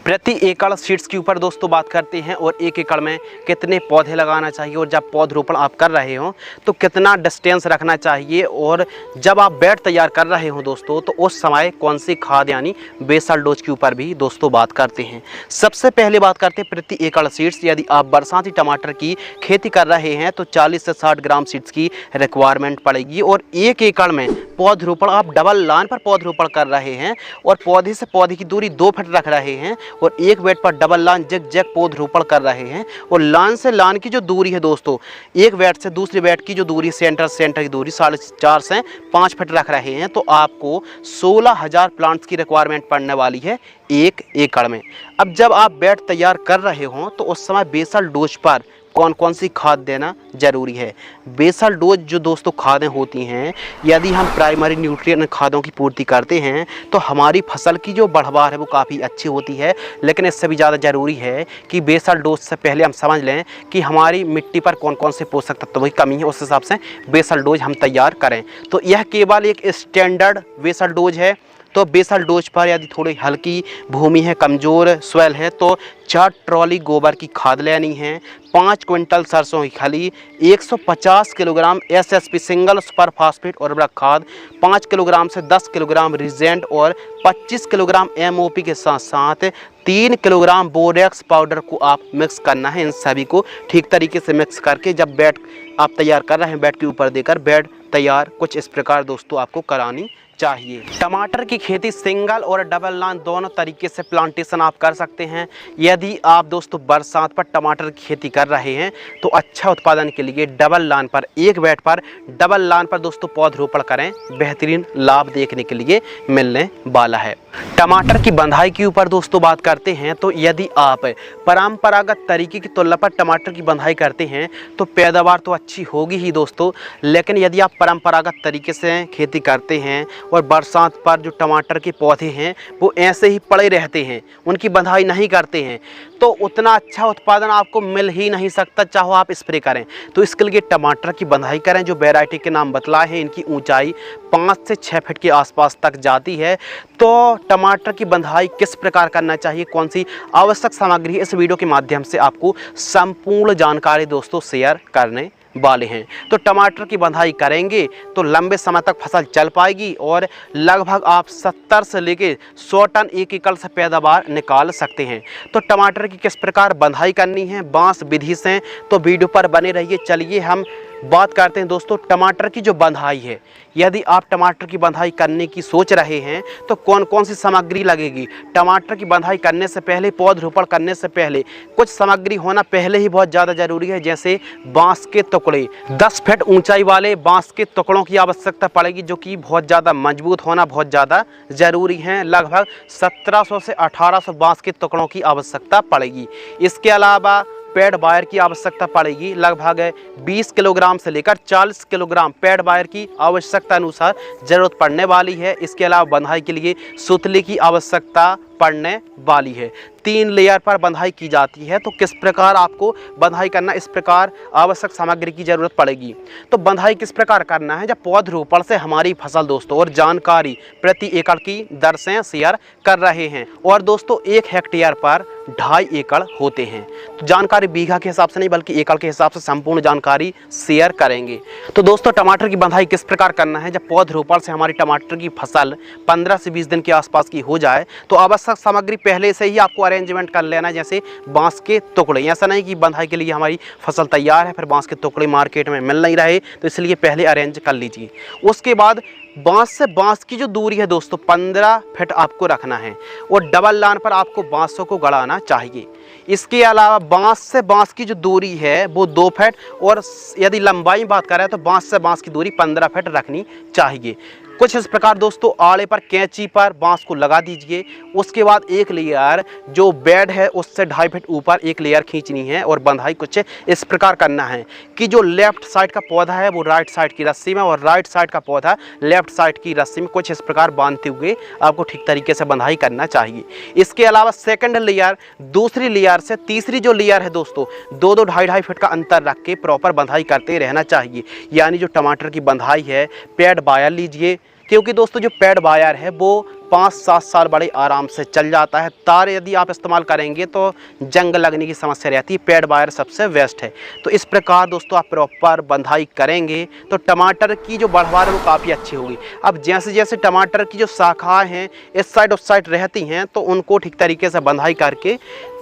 प्रति एकड़ सीड्स के ऊपर दोस्तों बात करते हैं, और 1 एकड़ में कितने पौधे लगाना चाहिए, और जब पौधरोपण आप कर रहे हो तो कितना डिस्टेंस रखना चाहिए, और जब आप बेड तैयार कर रहे हो दोस्तों तो उस समय कौन सी खाद यानी बेसल डोज के ऊपर भी दोस्तों बात करते हैं। सबसे पहले बात करते हैं प्रति एकड़ सीड्स। यदि आप बरसाती टमाटर की खेती कर रहे हैं तो 40 से 60 ग्राम सीड्स की रिक्वायरमेंट पड़ेगी। और 1 एकड़ में पौधरोपण आप डबल लाइन पर पौधरोपण कर रहे हैं, और पौधे से पौधे की दूरी 2 फीट रख रहे हैं, और एक बेड पर डबल लाइन जिग पौधरोपण कर रहे हैं। और लाइन से लाइन की जो दूरी है दोस्तों, एक बेड से दूसरे बेड की जो दूरी, सेंटर की दूरी 4.5 से 5 फीट रख रहे हैं, तो आपको 16,000 प्लांट्स की रिक्वायरमेंट पड़ने वाली है 1 एकड़ में। अब जब आप बेड तैयार कर रहे हो तो उस समय बेसल डोज पर कौन सी खाद देना जरूरी है। बेसल डोज जो दोस्तों खादें होती हैं, यदि हम प्राइमरी न्यूट्रिएंट खादों की पूर्ति करते हैं तो हमारी फसल की जो बढ़वार है वो काफ़ी अच्छी होती है। लेकिन इससे भी ज़्यादा ज़रूरी है कि बेसल डोज से पहले हम समझ लें कि हमारी मिट्टी पर कौन से पोषक तत्वों की कमी है, उस हिसाब से बेसल डोज हम तैयार करें। तो यह केवल एक स्टैंडर्ड बेसल डोज है। तो बेसल डोज पर यदि थोड़ी हल्की भूमि है, कमज़ोर सॉइल है, तो 4 ट्रॉली गोबर की खाद लेनी है, 5 क्विंटल सरसों की खली, 150 kilogram SSP single super phosphate उर्वरक खाद, 5 किलोग्राम से 10 किलोग्राम रिजेंट, और 25 किलोग्राम MOP के साथ साथ 3 किलोग्राम बोरेक्स पाउडर को आप मिक्स करना है। इन सभी को ठीक तरीके से मिक्स करके जब बेड आप तैयार कर रहे हैं, बेड के ऊपर देकर बेड तैयार कुछ इस प्रकार दोस्तों आपको करानी चाहिए। टमाटर की खेती सिंगल और डबल लाइन दोनों तरीके से प्लांटेशन आप कर सकते हैं। यदि आप दोस्तों बरसात पर टमाटर की खेती कर रहे हैं तो अच्छा उत्पादन के लिए डबल लाइन पर, एक बेड पर डबल लाइन पर दोस्तों पौधरोपण करें, बेहतरीन लाभ देखने के लिए मिलने वाला है। टमाटर की बंधाई के ऊपर दोस्तों बात करते हैं तो यदि आप परंपरागत तरीके की तुलना पर टमाटर की बंधाई करते हैं तो पैदावार तो अच्छी होगी ही दोस्तों, लेकिन यदि आप परंपरागत तरीके से खेती करते हैं और बरसात पर जो टमाटर के पौधे हैं वो ऐसे ही पड़े रहते हैं, उनकी बंधाई नहीं करते हैं, तो उतना अच्छा उत्पादन आपको मिल ही नहीं सकता, चाहो आप स्प्रे करें। तो इसके लिए टमाटर की बंधाई करें। जो वैरायटी के नाम बतलाए हैं, इनकी ऊंचाई 5 से 6 फीट के आसपास तक जाती है। तो टमाटर की बंधाई किस प्रकार करना चाहिए, कौन सी आवश्यक सामग्री, इस वीडियो के माध्यम से आपको संपूर्ण जानकारी दोस्तों शेयर करने वाले हैं। तो टमाटर की बंधाई करेंगे तो लंबे समय तक फसल चल पाएगी और लगभग आप 70 से लेके 100 टन 1 एकड़ से पैदावार निकाल सकते हैं। तो टमाटर की किस प्रकार बंधाई करनी है बांस विधि से, तो वीडियो पर बने रहिए। चलिए हम बात करते हैं दोस्तों टमाटर की जो बंधाई है। यदि आप टमाटर की बंधाई करने की सोच रहे हैं तो कौन सी सामग्री लगेगी। टमाटर की बंधाई करने से पहले, पौधरोपण करने से पहले कुछ सामग्री होना पहले ही बहुत ज़्यादा ज़रूरी है, जैसे बांस के टुकड़े। 10 फीट ऊंचाई वाले बांस के टुकड़ों की आवश्यकता पड़ेगी, जो कि बहुत ज़्यादा मजबूत होना बहुत ज़्यादा ज़रूरी है। लगभग 1700 से 1800 बांस के टुकड़ों की आवश्यकता पड़ेगी। इसके अलावा पैड वायर की आवश्यकता पड़ेगी। लगभग 20 किलोग्राम से लेकर 40 किलोग्राम पैड वायर की आवश्यकता अनुसार ज़रूरत पड़ने वाली है। इसके अलावा बंधाई के लिए सुतली की आवश्यकता पड़ने वाली है। 3 लेयर पर बंधाई की जाती है। तो किस प्रकार आपको बंधाई करना, इस प्रकार आवश्यक सामग्री की जरूरत पड़ेगी। तो बंधाई किस प्रकार करना है, जब पौधरोपण से हमारी फसल दोस्तों और जानकारी प्रति एकड़ की दर से शेयर कर रहे हैं। और दोस्तों 1 हेक्टेयर पर 2.5 एकड़ होते हैं। तो जानकारी बीघा के हिसाब से नहीं बल्कि एकड़ के हिसाब से संपूर्ण जानकारी शेयर करेंगे। तो दोस्तों टमाटर की बंधाई किस प्रकार करना है, जब पौधरोपण से हमारी टमाटर की फसल 15 से 20 दिन के आसपास की हो जाए तो आवश्यक सामग्री पहले से ही आपको अरेंजमेंट कर लेना है। जैसे बांस के टुकड़े, ऐसा नहीं कि बंधाई के लिए हमारी फसल तैयार है फिर बांस के टुकड़े मार्केट में मिल नहीं रहे, तो इसलिए पहले अरेंज कर लीजिए। उसके बाद बांस से बांस की जो दूरी है दोस्तों 15 फीट आपको रखना है और डबल लाइन पर आपको बांसों को गड़ाना चाहिए। इसके अलावा बांस से बांस की जो दूरी है वो 2 फीट और यदि लंबाई बात करें तो बांस से बांस की दूरी 15 फीट रखनी चाहिए। कुछ इस प्रकार दोस्तों आड़े पर कैंची पर बांस को लगा दीजिए। उसके बाद एक लेयर जो बेड है उससे 2.5 फीट ऊपर एक लेयर खींचनी है और बंधाई कुछ इस प्रकार करना है कि जो लेफ्ट साइड का पौधा है वो राइट साइड की रस्सी में और राइट साइड का पौधा लेफ्ट साइड की रस्सी में कुछ इस प्रकार बांधते हुए आपको ठीक तरीके से बंधाई करना चाहिए। इसके अलावा सेकंड लेयर दूसरी लेयर से तीसरी जो लेयर है दोस्तों 2-2 2.5 फीट का अंतर रख के प्रॉपर बंधाई करते रहना चाहिए। यानी जो टमाटर की बंधाई है पैड वायर लीजिए, क्योंकि दोस्तों जो पैड वायर है वो 5-7 साल बड़े आराम से चल जाता है। तार यदि आप इस्तेमाल करेंगे तो जंग लगने की समस्या रहती है, पैड वायर सबसे बेस्ट है। तो इस प्रकार दोस्तों आप प्रॉपर बंधाई करेंगे तो टमाटर की जो बढ़वार है वो काफ़ी अच्छी होगी। अब जैसे जैसे टमाटर की जो शाखाएँ हैं इस साइड उस साइड रहती हैं तो उनको ठीक तरीके से बंधाई करके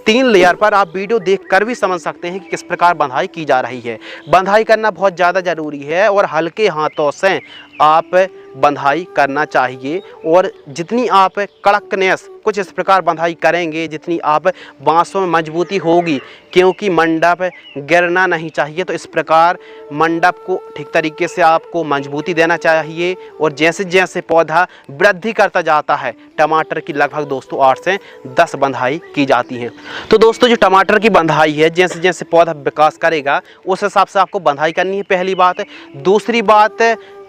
3 लेयर पर आप वीडियो देखकर भी समझ सकते हैं कि किस प्रकार बंधाई की जा रही है। बंधाई करना बहुत ज़्यादा ज़रूरी है और हल्के हाथों से आप बंधाई करना चाहिए और जितनी आप कड़कनेस कुछ इस प्रकार बंधाई करेंगे जितनी आप बांसों में मजबूती होगी, क्योंकि मंडप गिरना नहीं चाहिए। तो इस प्रकार मंडप को ठीक तरीके से आपको मजबूती देना चाहिए और जैसे जैसे पौधा वृद्धि करता जाता है टमाटर की लगभग दोस्तों 8 से 10 बंधाई की जाती है। तो दोस्तों जो टमाटर की बंधाई है जैसे जैसे पौधा विकास करेगा उस हिसाब से आपको बंधाई करनी है, पहली बात। दूसरी बात,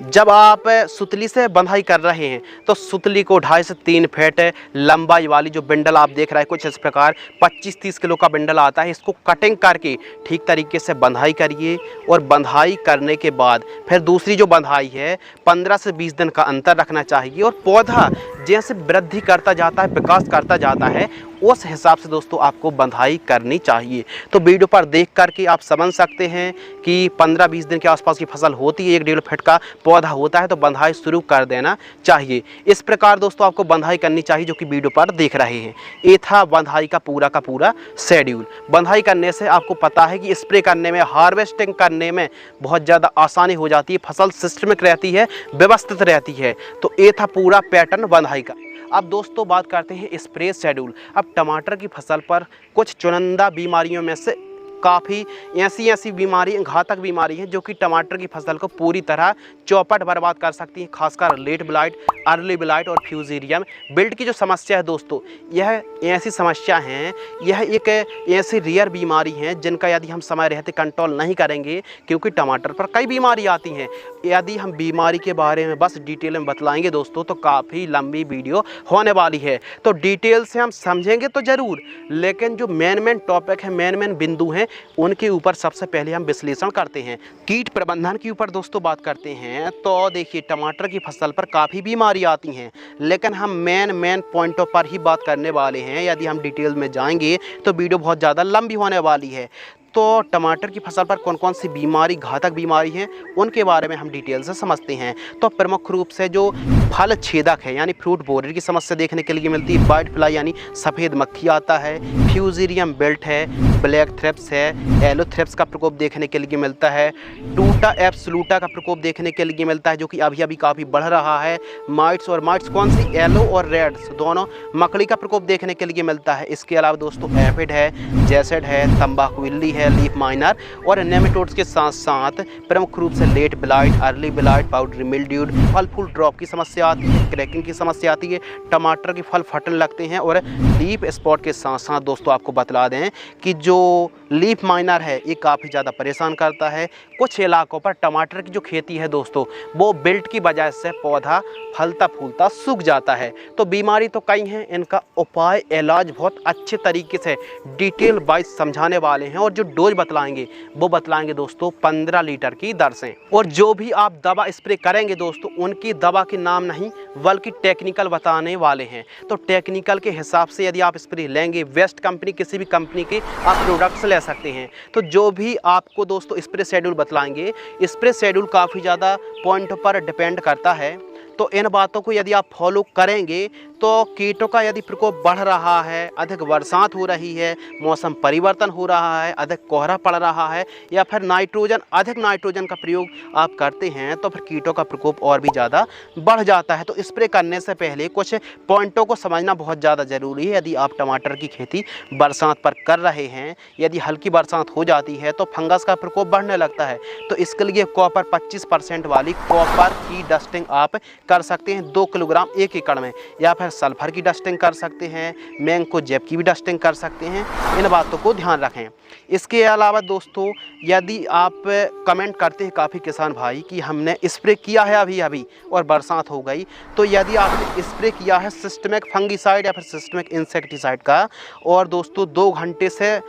जब आप सुतली से बंधाई कर रहे हैं तो सुतली को 2.5 से 3 फीट लंबाई वाली जो बिंडल आप देख रहे हैं कुछ इस प्रकार 25-30 किलो का बिंडल आता है, इसको कटिंग करके ठीक तरीके से बंधाई करिए। और बंधाई करने के बाद फिर दूसरी जो बंधाई है 15 से 20 दिन का अंतर रखना चाहिए और पौधा जैसे वृद्धि करता जाता है विकास करता जाता है उस हिसाब से दोस्तों आपको बंधाई करनी चाहिए। तो वीडियो पर देख करके आप समझ सकते हैं कि 15-20 दिन के आसपास की फसल होती है, 1-1.5 फीट का पौधा होता है तो बंधाई शुरू कर देना चाहिए। इस प्रकार दोस्तों आपको बंधाई करनी चाहिए जो कि वीडियो पर देख रहे हैं। ये था बंधाई का पूरा शेड्यूल। बंधाई करने से आपको पता है कि स्प्रे करने में हार्वेस्टिंग करने में बहुत ज़्यादा आसानी हो जाती है, फसल सिस्टमिक रहती है, व्यवस्थित रहती है। तो ये था पूरा पैटर्न बंधाई का। अब दोस्तों बात करते हैं स्प्रे शेड्यूल। अब टमाटर की फसल पर कुछ चुनिंदा बीमारियों में से काफ़ी ऐसी बीमारी घातक बीमारी है जो कि टमाटर की फसल को पूरी तरह चौपट बर्बाद कर सकती है, खासकर लेट ब्लाइट, अर्ली ब्लाइट और फ्यूजेरियम बिल्ट की जो समस्या है दोस्तों, यह ऐसी समस्या है, यह एक ऐसी रेयर बीमारी है जिनका यदि हम समय रहते कंट्रोल नहीं करेंगे, क्योंकि टमाटर पर कई बीमारी आती हैं। यदि हम बीमारी के बारे में बस डिटेल में बतलाएंगे दोस्तों तो काफ़ी लंबी वीडियो होने वाली है। तो डिटेल से हम समझेंगे तो ज़रूर, लेकिन जो मेन टॉपिक है, मेन बिंदु हैं, उनके ऊपर सबसे पहले हम विश्लेषण करते हैं। कीट प्रबंधन के ऊपर दोस्तों बात करते हैं तो देखिए टमाटर की फसल पर काफ़ी बीमारी आती हैं, लेकिन हम मेन पॉइंटों पर ही बात करने वाले हैं। यदि हम डिटेल में जाएंगे तो वीडियो बहुत ज़्यादा लंबी होने वाली है। तो टमाटर की फसल पर कौन कौन सी बीमारी, घातक बीमारी है, उनके बारे में हम डिटेल से समझते हैं। तो प्रमुख रूप से जो फल छेदक है यानी फ्रूट बोरर की समस्या देखने के लिए मिलती है, वाइट फ्लाई यानी सफ़ेद मक्खी आता है, फ्यूजेरियम बिल्ट है, ब्लैक थ्रिप्स है, येलो थ्रिप्स का प्रकोप देखने के लिए मिलता है, टूटा एब्सोल्यूटा का प्रकोप देखने के लिए मिलता है जो कि अभी अभी काफ़ी बढ़ रहा है, माइट्स कौन सी, येलो और रेड्स दोनों मकड़ी का प्रकोप देखने के लिए मिलता है। इसके अलावा दोस्तों एफिड है, जैसेड है, तंबाकू इल्ली है, लीफ माइनर और नेमेटोड्स के साथ साथ प्रमुख रूप से late blight, early blight, powdery mildew, फल फूल ड्रॉप की समस्या आती है, क्रैकिंग की समस्या आती है, टमाटर के फल फटने लगते हैं और लीफ स्पॉट के साथ साथ दोस्तों आपको बतला दें कि जो लीफ माइनर है ये काफ़ी ज़्यादा परेशान करता है। कुछ इलाकों पर टमाटर की जो खेती है दोस्तों वो बिल्ट की वजह से पौधा फलता फूलता सूख जाता है। तो बीमारी तो कई हैं, इनका उपाय इलाज बहुत अच्छे तरीके से डिटेल वाइज समझाने वाले हैं और जो डोज बतलाएंगे वो बतलाएंगे दोस्तों 15 लीटर की दर से। और जो भी आप दवा स्प्रे करेंगे दोस्तों उनकी दवा के नाम नहीं बल्कि टेक्निकल बताने वाले हैं। तो टेक्निकल के हिसाब से यदि आप स्प्रे लेंगे वेस्ट कंपनी किसी भी कंपनी के आप प्रोडक्ट्स ले सकते हैं। तो जो भी आपको दोस्तों स्प्रे शेड्यूल बतलाएंगे, स्प्रे शेड्यूल काफ़ी ज़्यादा पॉइंट पर डिपेंड करता है। तो इन बातों को यदि आप फॉलो करेंगे तो कीटों का यदि प्रकोप बढ़ रहा है, अधिक बरसात हो रही है, मौसम परिवर्तन हो रहा है, अधिक कोहरा पड़ रहा है या फिर अधिक नाइट्रोजन का प्रयोग आप करते हैं तो फिर कीटों का प्रकोप और भी ज़्यादा बढ़ जाता है। तो स्प्रे करने से पहले कुछ पॉइंटों को समझना बहुत ज़्यादा ज़रूरी है। यदि आप टमाटर की खेती बरसात पर कर रहे हैं, यदि हल्की बरसात हो जाती है तो फंगस का प्रकोप बढ़ने लगता है। तो इसके लिए कॉपर 25% वाली कॉपर की डस्टिंग आप कर सकते हैं 2 किलोग्राम 1 एकड़ में, या फिर सल्फर की डस्टिंग कर सकते हैं, मैंकोजेब की भी डस्टिंग कर सकते हैं। इन बातों को ध्यान रखें। इसके अलावा दोस्तों यदि आप कमेंट करते हैं काफ़ी किसान भाई कि हमने स्प्रे किया है अभी और बरसात हो गई, तो यदि आपने स्प्रे किया है सिस्टमिक फंगीसाइड या फिर सिस्टमिक इंसेक्टिसाइड का और दोस्तों 2 घंटे से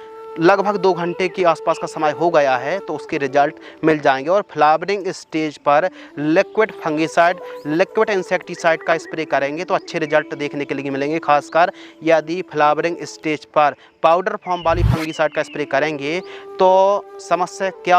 लगभग 2 घंटे के आसपास का समय हो गया है तो उसके रिजल्ट मिल जाएंगे। और फ्लावरिंग स्टेज पर लिक्विड फंगीसाइड लिक्विड इंसेक्टिसाइड का स्प्रे करेंगे तो अच्छे रिजल्ट देखने के लिए मिलेंगे। खासकर यदि फ्लावरिंग स्टेज पर पाउडर फॉर्म वाली फंगीसाइड का स्प्रे करेंगे तो समस्या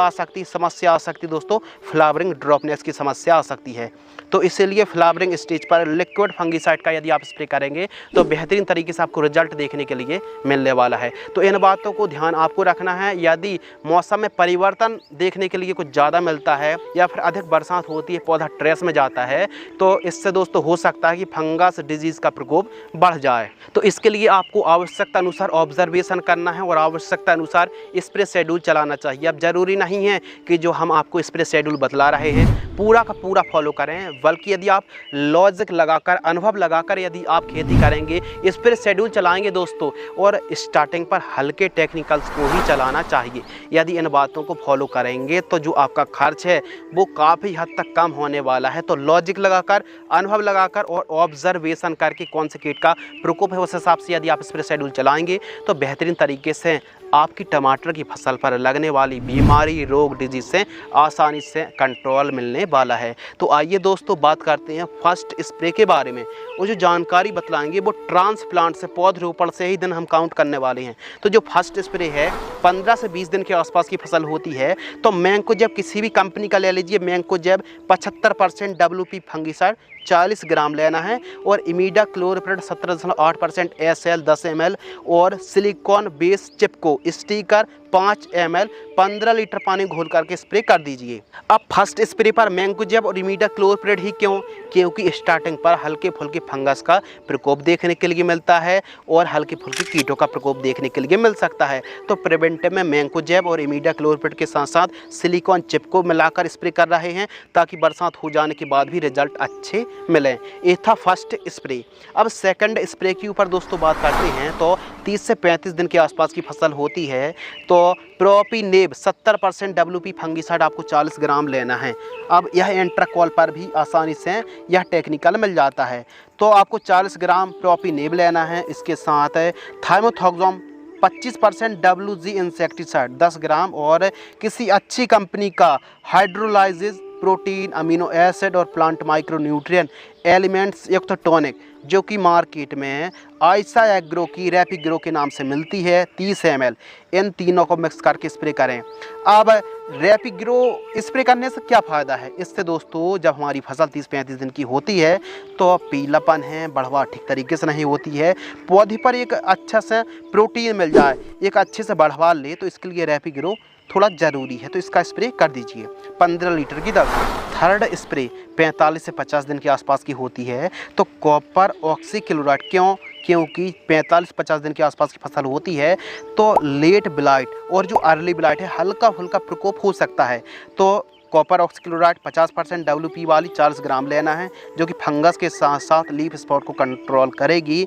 आ सकती दोस्तों फ्लावरिंग ड्रॉपनेस की समस्या आ सकती है। तो इसीलिए फ्लावरिंग स्टेज पर लिक्विड फंगीसाइड का यदि आप स्प्रे करेंगे तो बेहतरीन तरीके से आपको रिजल्ट देखने के लिए मिलने वाला है। तो इन बातों को ध्यान आपको रखना है। यदि मौसम में परिवर्तन देखने के लिए कुछ ज़्यादा मिलता है या फिर अधिक बरसात होती है, पौधा ट्रेस में जाता है, तो इससे दोस्तों हो सकता है कि फंगस डिजीज़ का प्रकोप बढ़ जाए। तो इसके लिए आपको आवश्यकता अनुसार ऑब्जर्वेशन करना है और आवश्यकता अनुसार स्प्रे शेड्यूल चलाना चाहिए। अब ज़रूरी नहीं है कि जो हम आपको स्प्रे शेड्यूल बतला रहे हैं पूरा का पूरा फॉलो करें, बल्कि यदि आप लॉजिक लगाकर अनुभव लगाकर यदि आप खेती करेंगे, स्प्रे शेड्यूल चलाएंगे दोस्तों, और स्टार्टिंग पर हल्के टेक्निकल्स को ही चलाना चाहिए। यदि इन बातों को फॉलो करेंगे तो जो आपका खर्च है वो काफ़ी हद तक कम होने वाला है। तो लॉजिक लगाकर अनुभव लगाकर और ऑब्जर्वेशन करके कौन से कीट का प्रकोप है उस हिसाब से यदि आप स्प्रे शेड्यूल चलाएंगे तो बेहतरीन तरीके से आपकी टमाटर की फसल पर लगने वाली बीमारी रोग डिजीज से आसानी से कंट्रोल मिलने वाला है। तो आइए दोस्तों बात करते हैं फर्स्ट स्प्रे के बारे में। वो जो जानकारी बतलाएंगे वो ट्रांसप्लांट से पौधरोपण से ही दिन हम काउंट करने वाले हैं। तो जो फर्स्ट स्प्रे है 15 से 20 दिन के आसपास की फसल होती है तो मैंकोजेब किसी भी कंपनी का ले लीजिए, मैंकोजेब 75% WP फंगीसाइड 40 ग्राम लेना है और इमीडा क्लोरोप्रिड 17.8% SL 10 ml और सिलिकॉन बेस चिपको स्टिकर 5 ml 15 लीटर पानी घोल करके स्प्रे कर दीजिए। अब फर्स्ट स्प्रे पर मैंकोजेब और इमीडा क्लोरोप्रिड ही क्यों? क्योंकि स्टार्टिंग पर हल्के फुल्के फंगस का प्रकोप देखने के लिए मिलता है और हल्के फुल्के कीटों का प्रकोप देखने के लिए मिल सकता है। तो प्रिवेंटिव में मैंकोजेब और इमीडा क्लोरोप्रिड के साथ साथ सिलिकॉन चिपको मिलाकर स्प्रे कर रहे हैं ताकि बरसात हो जाने के बाद भी रिजल्ट अच्छे मिले। ये था फर्स्ट स्प्रे। अब सेकंड स्प्रे के ऊपर दोस्तों बात करते हैं तो 30 से 35 दिन के आसपास की फसल होती है तो प्रोपिनेब 70% WP फंगीसाइड आपको 40 ग्राम लेना है। अब यह एंट्राकॉल पर भी आसानी से यह टेक्निकल मिल जाता है। तो आपको 40 ग्राम प्रोपिनेब लेना है। इसके साथ थाइमोथॉक्सोम 25% WG इंसेक्टिसाइड 10 ग्राम और किसी अच्छी कंपनी का हाइड्रोलाइजिस प्रोटीन अमीनो एसिड और प्लांट माइक्रोन्यूट्रिएंट एलिमेंट्स युक्त टॉनिक जो कि मार्केट में आयशा एग्रो की रैपिग्रो के नाम से मिलती है 30 ml, इन तीनों को मिक्स करके स्प्रे करें। अब रैपिग्रो स्प्रे करने से क्या फ़ायदा है? इससे दोस्तों जब हमारी फसल 30-35 दिन की होती है तो पीलापन है, बढ़वा ठीक तरीके से नहीं होती है, पौधे पर एक अच्छा से प्रोटीन मिल जाए, एक अच्छे से बढ़वा ले, तो इसके लिए रैपिग्रो थोड़ा ज़रूरी है। तो इसका स्प्रे कर दीजिए 15 लीटर की दर। थर्ड स्प्रे 45 से 50 दिन के आसपास की होती है तो कॉपर ऑक्सीक्लोराइड क्यों? क्योंकि 45-50 दिन के आसपास की फसल होती है तो लेट ब्लाइट और जो अर्ली ब्लाइट है हल्का फुल्का प्रकोप हो सकता है। तो कॉपर ऑक्सीक्लोराइड 50% WP वाली 40 ग्राम लेना है जो कि फंगस के साथ साथ लीफ स्पॉट को कंट्रोल करेगी।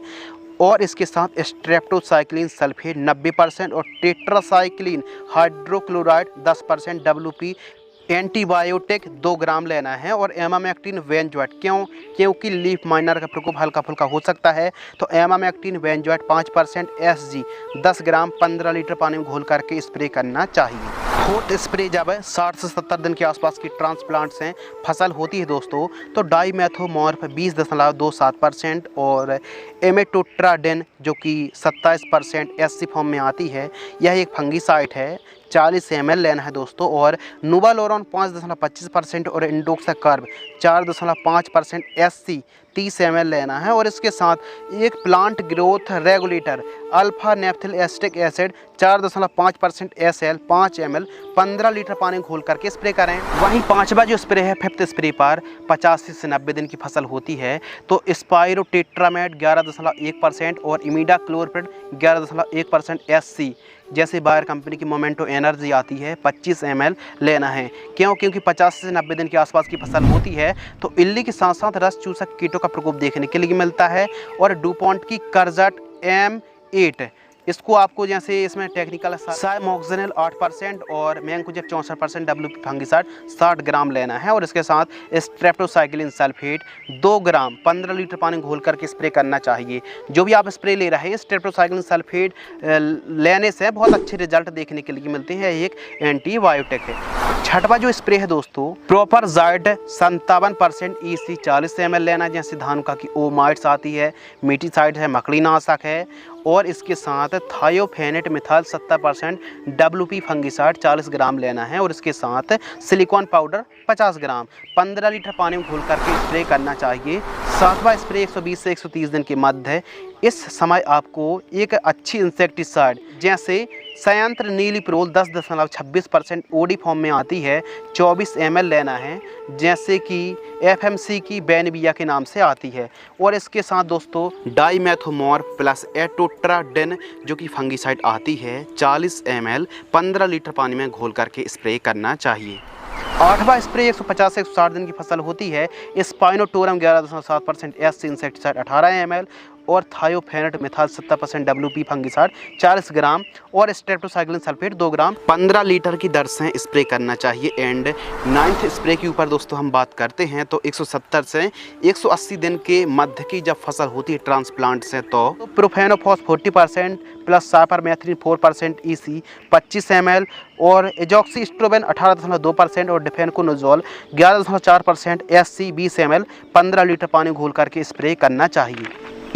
और इसके साथ स्ट्रेप्टोसाइक्लिन सल्फेट 90% और टेट्रासाइक्लिन हाइड्रोक्लोराइड 10% WP एंटीबायोटिक 2 ग्राम लेना है और एमामेक्टिन वेंजॉइट। क्योंकि लीफ माइनर का प्रकोप हल्का फुल्का हो सकता है, तो एमामेक्टिन वेंजॉइट 5% SG 10 ग्राम 15 लीटर पानी में घोल करके स्प्रे करना चाहिए। फोर्थ स्प्रे जब 60 से 70 दिन के आसपास की ट्रांसप्लांट से फसल होती है दोस्तों, तो डाईमेथोमॉर्फ 20.27% और एमेटोट्राडेन जो कि 27% SC फॉर्म में आती है, यह एक फंगीसाइड है, 40 ml लेना है दोस्तों। और नूवालोरॉन 5.25% और इंडोक्साकार्ब 4.5% SC 30 ml लेना है। और इसके साथ एक plant growth regulator alpha naphthyl acetic acid 4.5% SL 5 ml 15 litre पानी घोल करके स्प्रे करें। वहीं पांचवा जो स्प्रे है, फिफ्थ स्प्रे पर 85 से 90 दिन की फसल होती है, तो स्पाइरोटेट्रामेड 11.1% और इमिडाक्लोप्रिड 11.1% SC जैसे बायर कंपनी की मोमेंटो एनर्जी आती है 25 ml लेना है। क्योंकि 50 से 90 दिन के आसपास की फसल होती है, तो इल्ली के साथ साथ रस चूसक कीटों का प्रकोप देखने के लिए मिलता है। और डुपॉन्ट की कर्जट M8 इसको आपको जैसे इसमें टेक्निकल साइमोक्सिनिल 8% और मैंकोजेब 64% WP फंगिसाइड 60 ग्राम लेना है। और इसके साथ स्ट्रेप्टोसाइक्लिन सल्फेट 2 ग्राम 15 लीटर पानी घोल करके स्प्रे करना चाहिए। जो भी आप स्प्रे ले रहे हैं, स्ट्रेप्टोसाइक्लिन सल्फेट लेने से बहुत अच्छे रिजल्ट देखने के लिए मिलते हैं, एक एंटीबायोटिक है। छठवा जो स्प्रे है दोस्तों, प्रोपरजाइड 57% EC 40 ml लेना, जैसे धानुका की ओमाइट्स आती है, मीटीसाइड है, मकड़ीनाशक है। और इसके साथ थायोफेनेट मिथाइल 70% WP फंगिसाइड 40 ग्राम लेना है। और इसके साथ सिलिकॉन पाउडर 50 ग्राम 15 लीटर पानी में घोल करके स्प्रे करना चाहिए। सातवां स्प्रे 120 से 130 दिन के मध्य है। इस समय आपको एक अच्छी इंसेक्टिसाइड जैसे संयंत्र नीलीप्रोल 10.26% OD फॉर्म में आती है 24 ml लेना है, जैसे कि FMC की बेनबिया के नाम से आती है। और इसके साथ दोस्तों डाईमेथोमॉर्फ प्लस एटोट्राडेन जो कि फंगिसाइड आती है 40 ml 15 लीटर पानी में घोल करके स्प्रे करना चाहिए। आठवां स्प्रे 150 से 160 दिन की फसल होती है, स्पाइनोटोरम 11.7% SC इंसेक्टिसाइड 18 ml और थायोफेनेट मिथाइल 70% WP फंगिसाइड 40 ग्राम और स्ट्रेप्टोसाइक्लिन सल्फेट 2 ग्राम 15 लीटर की दर से स्प्रे करना चाहिए। एंड 9th स्प्रे के ऊपर दोस्तों हम बात करते हैं, तो 170 से 180 दिन के मध्य की जब फसल होती है ट्रांसप्लांट से, तो profenofos 40% plus cypermethrin 4% EC 25 ml और एजॉक्सीस्ट्रोबिन 18.2% और डिफेनकोनोजोल 11.4% SC 20 ml 15 लीटर पानी घोल करके स्प्रे करना चाहिए।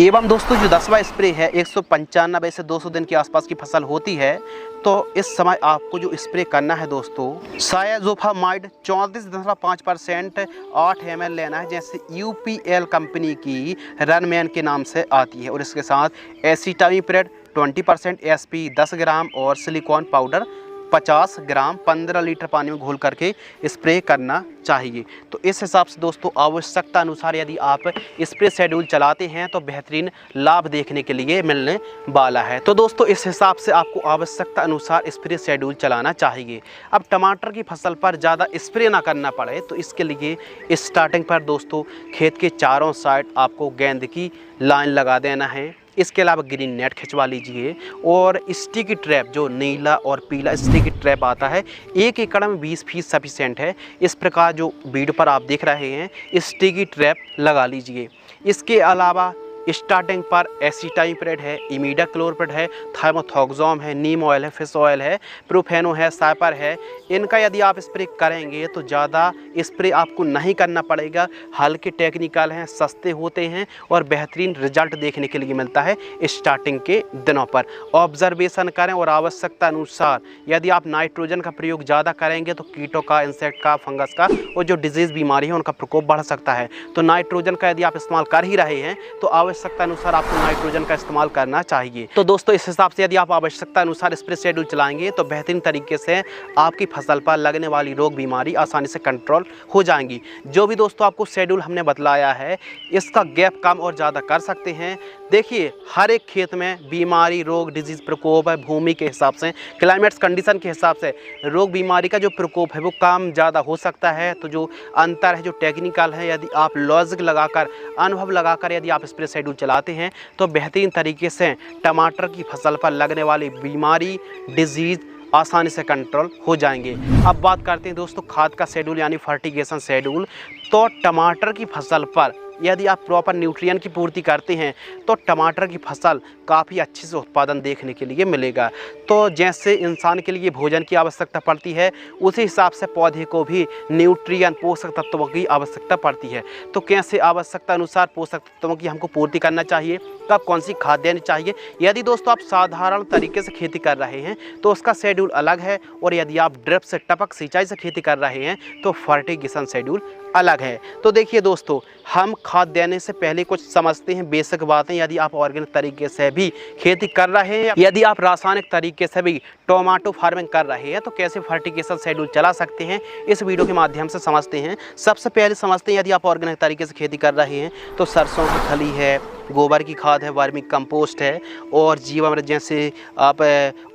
एवं दोस्तों जो 10वां स्प्रे है 195 से 200 दिन के आसपास की फसल होती है, तो इस समय आपको जो स्प्रे करना है दोस्तों, सायाजोफामाइड 34.5% 8 ml लेना है, जैसे UPL कंपनी की रनमैन के नाम से आती है। और इसके साथ एसिटामिप्रिड 20% SP 10 ग्राम और सिलिकॉन पाउडर 50 ग्राम 15 लीटर पानी में घोल करके स्प्रे करना चाहिए। तो इस हिसाब से दोस्तों आवश्यकता अनुसार यदि आप स्प्रे शेड्यूल चलाते हैं तो बेहतरीन लाभ देखने के लिए मिलने वाला है। तो दोस्तों इस हिसाब से आपको आवश्यकता अनुसार स्प्रे शेड्यूल चलाना चाहिए। अब टमाटर की फसल पर ज़्यादा स्प्रे ना करना पड़े, तो इसके लिए स्टार्टिंग पर दोस्तों खेत के चारों साइड आपको गेंद की लाइन लगा देना है। इसके अलावा ग्रीन नेट खिंचवा लीजिए और स्टिकी ट्रैप जो नीला और पीला स्टिकी ट्रैप आता है 1 एकड़ में 20 फीट सफिशेंट है। इस प्रकार जो वीडियो पर आप देख रहे हैं स्टिकी ट्रैप लगा लीजिए। इसके अलावा स्टार्टिंग पर एसिटामिप्रिड है, इमिडाक्लोप्रिड है, थाइमोथोक्सोम है, नीम ऑयल है, फिश ऑयल है, प्रोफेनो है, साइपर है। इनका यदि आप स्प्रे करेंगे तो ज़्यादा स्प्रे आपको नहीं करना पड़ेगा। हल्के टेक्निकल हैं, सस्ते होते हैं और बेहतरीन रिजल्ट देखने के लिए मिलता है स्टार्टिंग के दिनों पर। ऑब्जर्वेशन करें और आवश्यकता अनुसार यदि आप नाइट्रोजन का प्रयोग ज़्यादा करेंगे तो कीटों का, इंसेक्ट का, फंगस का और जो डिजीज़ बीमारी है उनका प्रकोप बढ़ सकता है। तो नाइट्रोजन का यदि आप इस्तेमाल कर ही रहे हैं तो आवश्यकता अनुसार आपको नाइट्रोजन का इस्तेमाल करना चाहिए। तो दोस्तों इस हिसाब से यदि आप आवश्यकता अनुसार स्प्रे शेड्यूल चलाएंगे तो बेहतरीन तरीके से आपकी फसल पर लगने वाली रोग बीमारी आसानी से कंट्रोल हो जाएंगी। जो भी दोस्तों आपको शेड्यूल हमने बतलाया है इसका गैप कम और ज़्यादा कर सकते हैं। देखिए हर एक खेत में बीमारी, रोग, डिजीज़ प्रकोप है, भूमि के हिसाब से, क्लाइमेट्स कंडीशन के हिसाब से रोग बीमारी का जो प्रकोप है वो कम ज़्यादा हो सकता है। तो जो अंतर है, जो टेक्निकल है, यदि आप लॉजिक लगाकर, अनुभव लगाकर यदि आप स्प्रे शेड्यूल चलाते हैं तो बेहतरीन तरीके से टमाटर की फसल पर लगने वाली बीमारी, डिजीज़ आसानी से कंट्रोल हो जाएंगे। अब बात करते हैं दोस्तों खाद का शेड्यूल यानी फर्टिगेशन शेड्यूल। तो टमाटर की फसल पर यदि आप प्रॉपर न्यूट्रिएंट की पूर्ति करते हैं तो टमाटर की फसल काफ़ी अच्छे से उत्पादन देखने के लिए मिलेगा। तो जैसे इंसान के लिए भोजन की आवश्यकता पड़ती है उसी हिसाब से पौधे को भी न्यूट्रिएंट पोषक तत्वों की आवश्यकता पड़ती है। तो कैसे आवश्यकता अनुसार पोषक तत्वों की हमको पूर्ति करना चाहिए, कब कौन सी खाद देनी चाहिए। यदि दोस्तों आप साधारण तरीके से खेती कर रहे हैं तो उसका शेड्यूल अलग है, और यदि आप ड्रिप से टपक सिंचाई से खेती कर रहे हैं तो फर्टिगेशन शेड्यूल अलग है। तो देखिए दोस्तों, हम खाद देने से पहले कुछ समझते हैं बेसिक बातें। यदि आप ऑर्गेनिक तरीके से भी खेती कर रहे हैं, यदि आप रासायनिक तरीके से भी टोमेटो फार्मिंग कर रहे हैं तो कैसे फर्टिगेशन शेड्यूल चला सकते हैं, इस वीडियो के माध्यम से समझते हैं। सबसे पहले समझते हैं यदि आप ऑर्गेनिक तरीके से खेती कर रहे हैं तो सरसों की खली है, गोबर की खाद है, वर्मी कंपोस्ट है और जीवामृत जैसे आप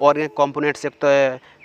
ऑर्गेनिक कंपोनेंट्स तो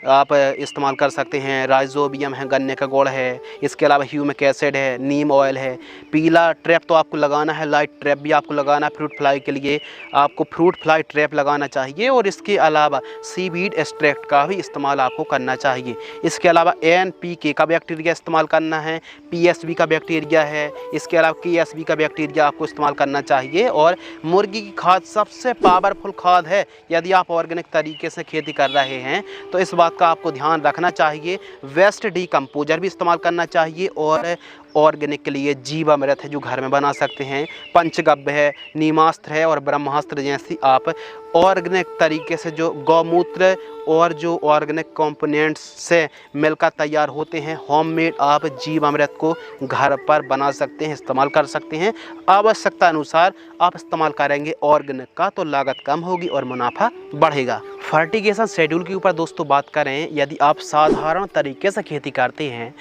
आप इस्तेमाल कर सकते हैं। राइजोबियम है, गन्ने का गुड़ है, इसके अलावा ह्यूमिक एसिड है, नीम ऑयल है। पीला ट्रैप तो आपको लगाना है, लाइट ट्रैप भी आपको लगाना है। फ्रूट फ्लाई के लिए आपको फ्रूट फ्लाई ट्रैप लगाना चाहिए, और इसके अलावा सीवीड एक्सट्रैक्ट का भी इस्तेमाल आपको करना चाहिए। इसके अलावा NPK का बैक्टीरिया इस्तेमाल करना है, PSB का बैक्टीरिया है, इसके अलावा KSB का बैक्टीरिया आपको इस्तेमाल करना चाहिए। और मुर्गी की खाद सबसे पावरफुल खाद है यदि आप ऑर्गेनिक तरीके से खेती कर रहे हैं, तो इस बात का आपको ध्यान रखना चाहिए। वेस्ट डीकम्पोजर भी इस्तेमाल करना चाहिए, और ऑर्गेनिक के लिए जीवामृत है जो घर में बना सकते हैं, पंचगव्य है, नीमास्त्र है और ब्रह्मास्त्र जैसी आप ऑर्गेनिक तरीके से जो गौमूत्र और जो ऑर्गेनिक कंपोनेंट्स से मिलकर तैयार होते हैं होममेड, आप जीवामृत को घर पर बना सकते हैं, इस्तेमाल कर सकते हैं। आवश्यकता अनुसार आप इस्तेमाल करेंगे ऑर्गेनिक का तो लागत कम होगी और मुनाफा बढ़ेगा। फर्टिगेशन शेड्यूल के ऊपर दोस्तों बात करें, यदि आप साधारण तरीके से खेती करते हैं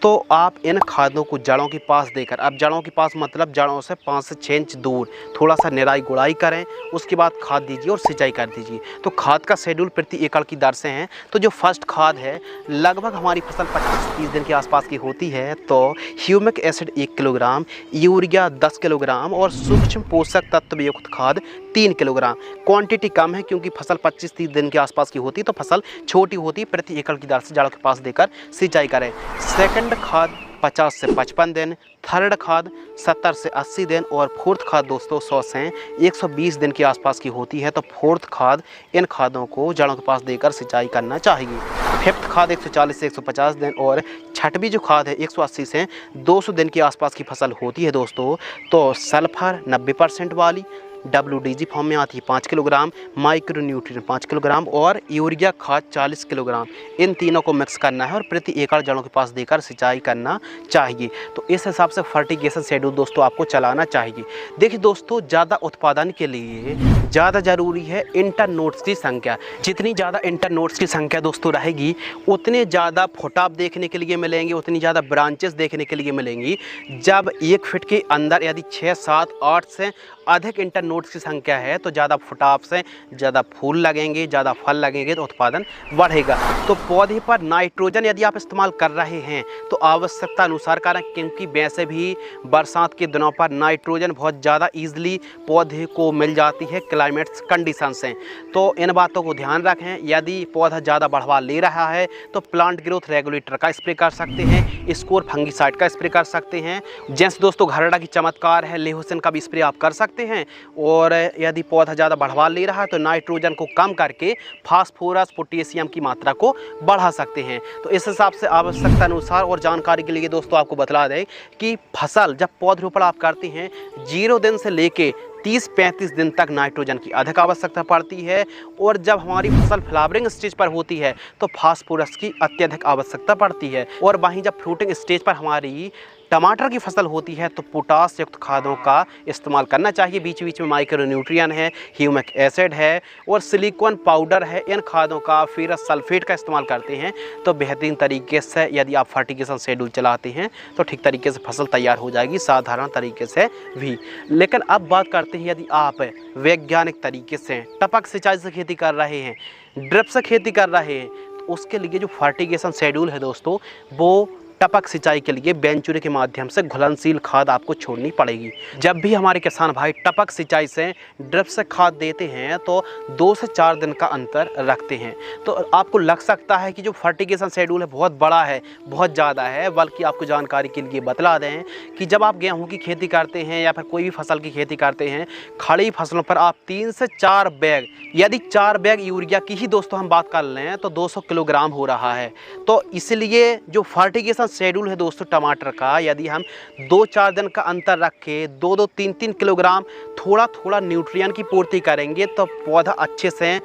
तो आप इन खादों को जड़ों के पास देकर, अब जड़ों के पास मतलब जड़ों से 5 से 6 इंच दूर थोड़ा सा निराई गुड़ाई करें, उसके बाद खाद दीजिए और सिंचाई कर दीजिए। तो खाद का शेड्यूल प्रति एकड़ की दर से हैं। तो जो फर्स्ट खाद है लगभग हमारी फसल 25-30 दिन के आसपास की होती है, तो humic acid 1 kilogram, urea 10 kilogram और सूक्ष्म पोषक तत्व युक्त खाद 3 किलोग्राम। क्वांटिटी कम है क्योंकि फसल 25-30 दिन के आसपास की होती है, तो फसल छोटी होती है। प्रति एकड़ की दर से जड़ों के पास देकर सिंचाई करें। सेकंड खाद 50 से 55 दिन, थर्ड खाद 70 से 80 दिन और फोर्थ खाद दोस्तों 100 से 120 दिन के आसपास की होती है। तो फोर्थ खाद इन खादों को जड़ों के पास देकर सिंचाई करना चाहिए। फिफ्थ खाद 140 से 150 दिन और छठवीं जो खाद है 180 से 200 दिन के आसपास की फसल होती है दोस्तों। तो सल्फर 90% वाली, WDG फॉर्म में आती है 5 किलोग्राम, माइक्रो न्यूट्रिएंट 5 किलोग्राम और यूरिया खाद 40 किलोग्राम। इन तीनों को मिक्स करना है और प्रति एकड़ जड़ों के पास देकर सिंचाई करना चाहिए। तो इस हिसाब से फर्टिगेशन शेड्यूल दोस्तों आपको चलाना चाहिए। देखिए दोस्तों, ज़्यादा उत्पादन के लिए ज़्यादा ज़रूरी है इंटरनोड्स की संख्या। जितनी ज़्यादा इंटरनोड्स की संख्या दोस्तों रहेगी उतने ज़्यादा फुटाव देखने के लिए मिलेंगे, उतनी ज़्यादा ब्रांचेस देखने के लिए मिलेंगी। जब 1 फीट के अंदर यदि 6, 7, 8 से अधिक इंटरनोड्स की संख्या है तो ज़्यादा फुटाव से ज़्यादा फूल लगेंगे, ज़्यादा फल लगेंगे, तो उत्पादन बढ़ेगा। तो पौधे पर नाइट्रोजन यदि आप इस्तेमाल कर रहे हैं तो आवश्यकता अनुसार करें, क्योंकि वैसे भी बरसात के दिनों पर नाइट्रोजन बहुत ज़्यादा ईजिली पौधे को मिल जाती है क्लाइमेट कंडीशन से। तो इन बातों को ध्यान रखें। यदि पौधा ज़्यादा बढ़वा ले रहा है तो प्लांट ग्रोथ रेगुलेटर का स्प्रे कर सकते हैं, स्कोर फंगीसाइड का स्प्रे कर सकते हैं। जैसे दोस्तों घरड़ा की चमत्कार है, लेहोसिन का भी स्प्रे आप कर सकते हैं। और यदि पौधा ज़्यादा बढ़वा ले रहा है तो नाइट्रोजन को कम करके फास्फोरस, पोटेशियम की मात्रा को बढ़ा सकते हैं। तो इस हिसाब से आवश्यकता अनुसार और जानकारी के लिए दोस्तों आपको बतला दें कि फसल जब पौधरोपण आप करते हैं 0 दिन से लेके 30-35 दिन तक नाइट्रोजन की अधिक आवश्यकता पड़ती है, और जब हमारी फसल फ्लावरिंग स्टेज पर होती है तो फास्फोरस की अत्यधिक आवश्यकता पड़ती है। और वहीं जब फ्रूटिंग स्टेज पर हमारी टमाटर की फसल होती है तो पोटास युक्त खादों का इस्तेमाल करना चाहिए। बीच बीच में माइक्रो न्यूट्रिएंट है, ह्यूमिक एसिड है और सिलिकॉन पाउडर है। इन खादों का फेरस सल्फेट का इस्तेमाल करते हैं तो बेहतरीन तरीके से यदि आप फर्टिगेशन शेड्यूल चलाते हैं तो ठीक तरीके से फसल तैयार हो जाएगी, साधारण तरीके से भी। लेकिन अब बात करते हैं, यदि आप वैज्ञानिक तरीके से टपक सिंचाई से खेती कर रहे हैं, ड्रिप से खेती कर रहे हैं, तो उसके लिए जो फर्टिगेशन शेड्यूल है दोस्तों वो टपक सिंचाई के लिए वेंचुरे के माध्यम से घुलनशील खाद आपको छोड़नी पड़ेगी। जब भी हमारे किसान भाई टपक सिंचाई से ड्रिप से खाद देते हैं तो 2 से 4 दिन का अंतर रखते हैं। तो आपको लग सकता है कि जो फर्टिगेशन शेड्यूल है बहुत बड़ा है, बहुत ज़्यादा है, बल्कि आपको जानकारी के लिए बतला दें कि जब आप गेहूँ की खेती करते हैं या फिर कोई भी फसल की खेती करते हैं, खड़ी फसलों पर आप 3 से 4 बैग, यदि 4 बैग यूरिया की ही दोस्तों हम बात कर लें तो 200 किलोग्राम हो रहा है। तो इसलिए जो फर्टिगेशन शेड्यूल है दोस्तों टमाटर का, यदि हम 2-4 दिन का अंतर रख के 2-2, 3-3 किलोग्राम थोड़ा थोड़ा न्यूट्रिएंट की पूर्ति करेंगे तो पौधा अच्छे से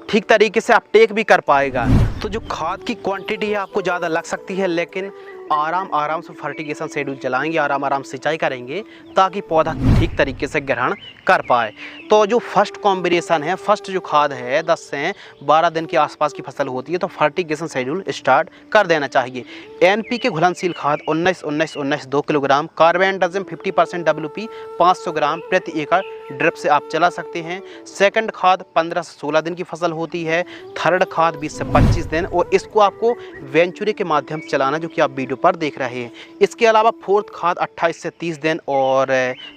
ठीक तरीके से अपटेक भी कर पाएगा। तो जो खाद की क्वांटिटी है आपको ज़्यादा लग सकती है, लेकिन आराम से फर्टिगेशन शेड्यूल चलाएंगे, आराम सिंचाई करेंगे ताकि पौधा ठीक तरीके से ग्रहण कर पाए। तो जो फर्स्ट कॉम्बिनेशन है, फर्स्ट जो खाद है 10 से 12 दिन के आसपास की फसल होती है तो फर्टिगेशन शेड्यूल स्टार्ट कर देना चाहिए। NPK घुलनशील खाद 19-19-19 2 किलोग्राम, कार्बेंडाजिम 50% WP 500 ग्राम प्रति एकड़ ड्रिप से आप चला सकते हैं। सेकंड खाद 15 से 16 दिन की फसल होती है। थर्ड खाद 20 से 25 दिन, और इसको आपको वेंचुरे के माध्यम से चलाना जो कि आप वीडियो पर देख रहे हैं। इसके अलावा फोर्थ खाद 28 से 30 दिन और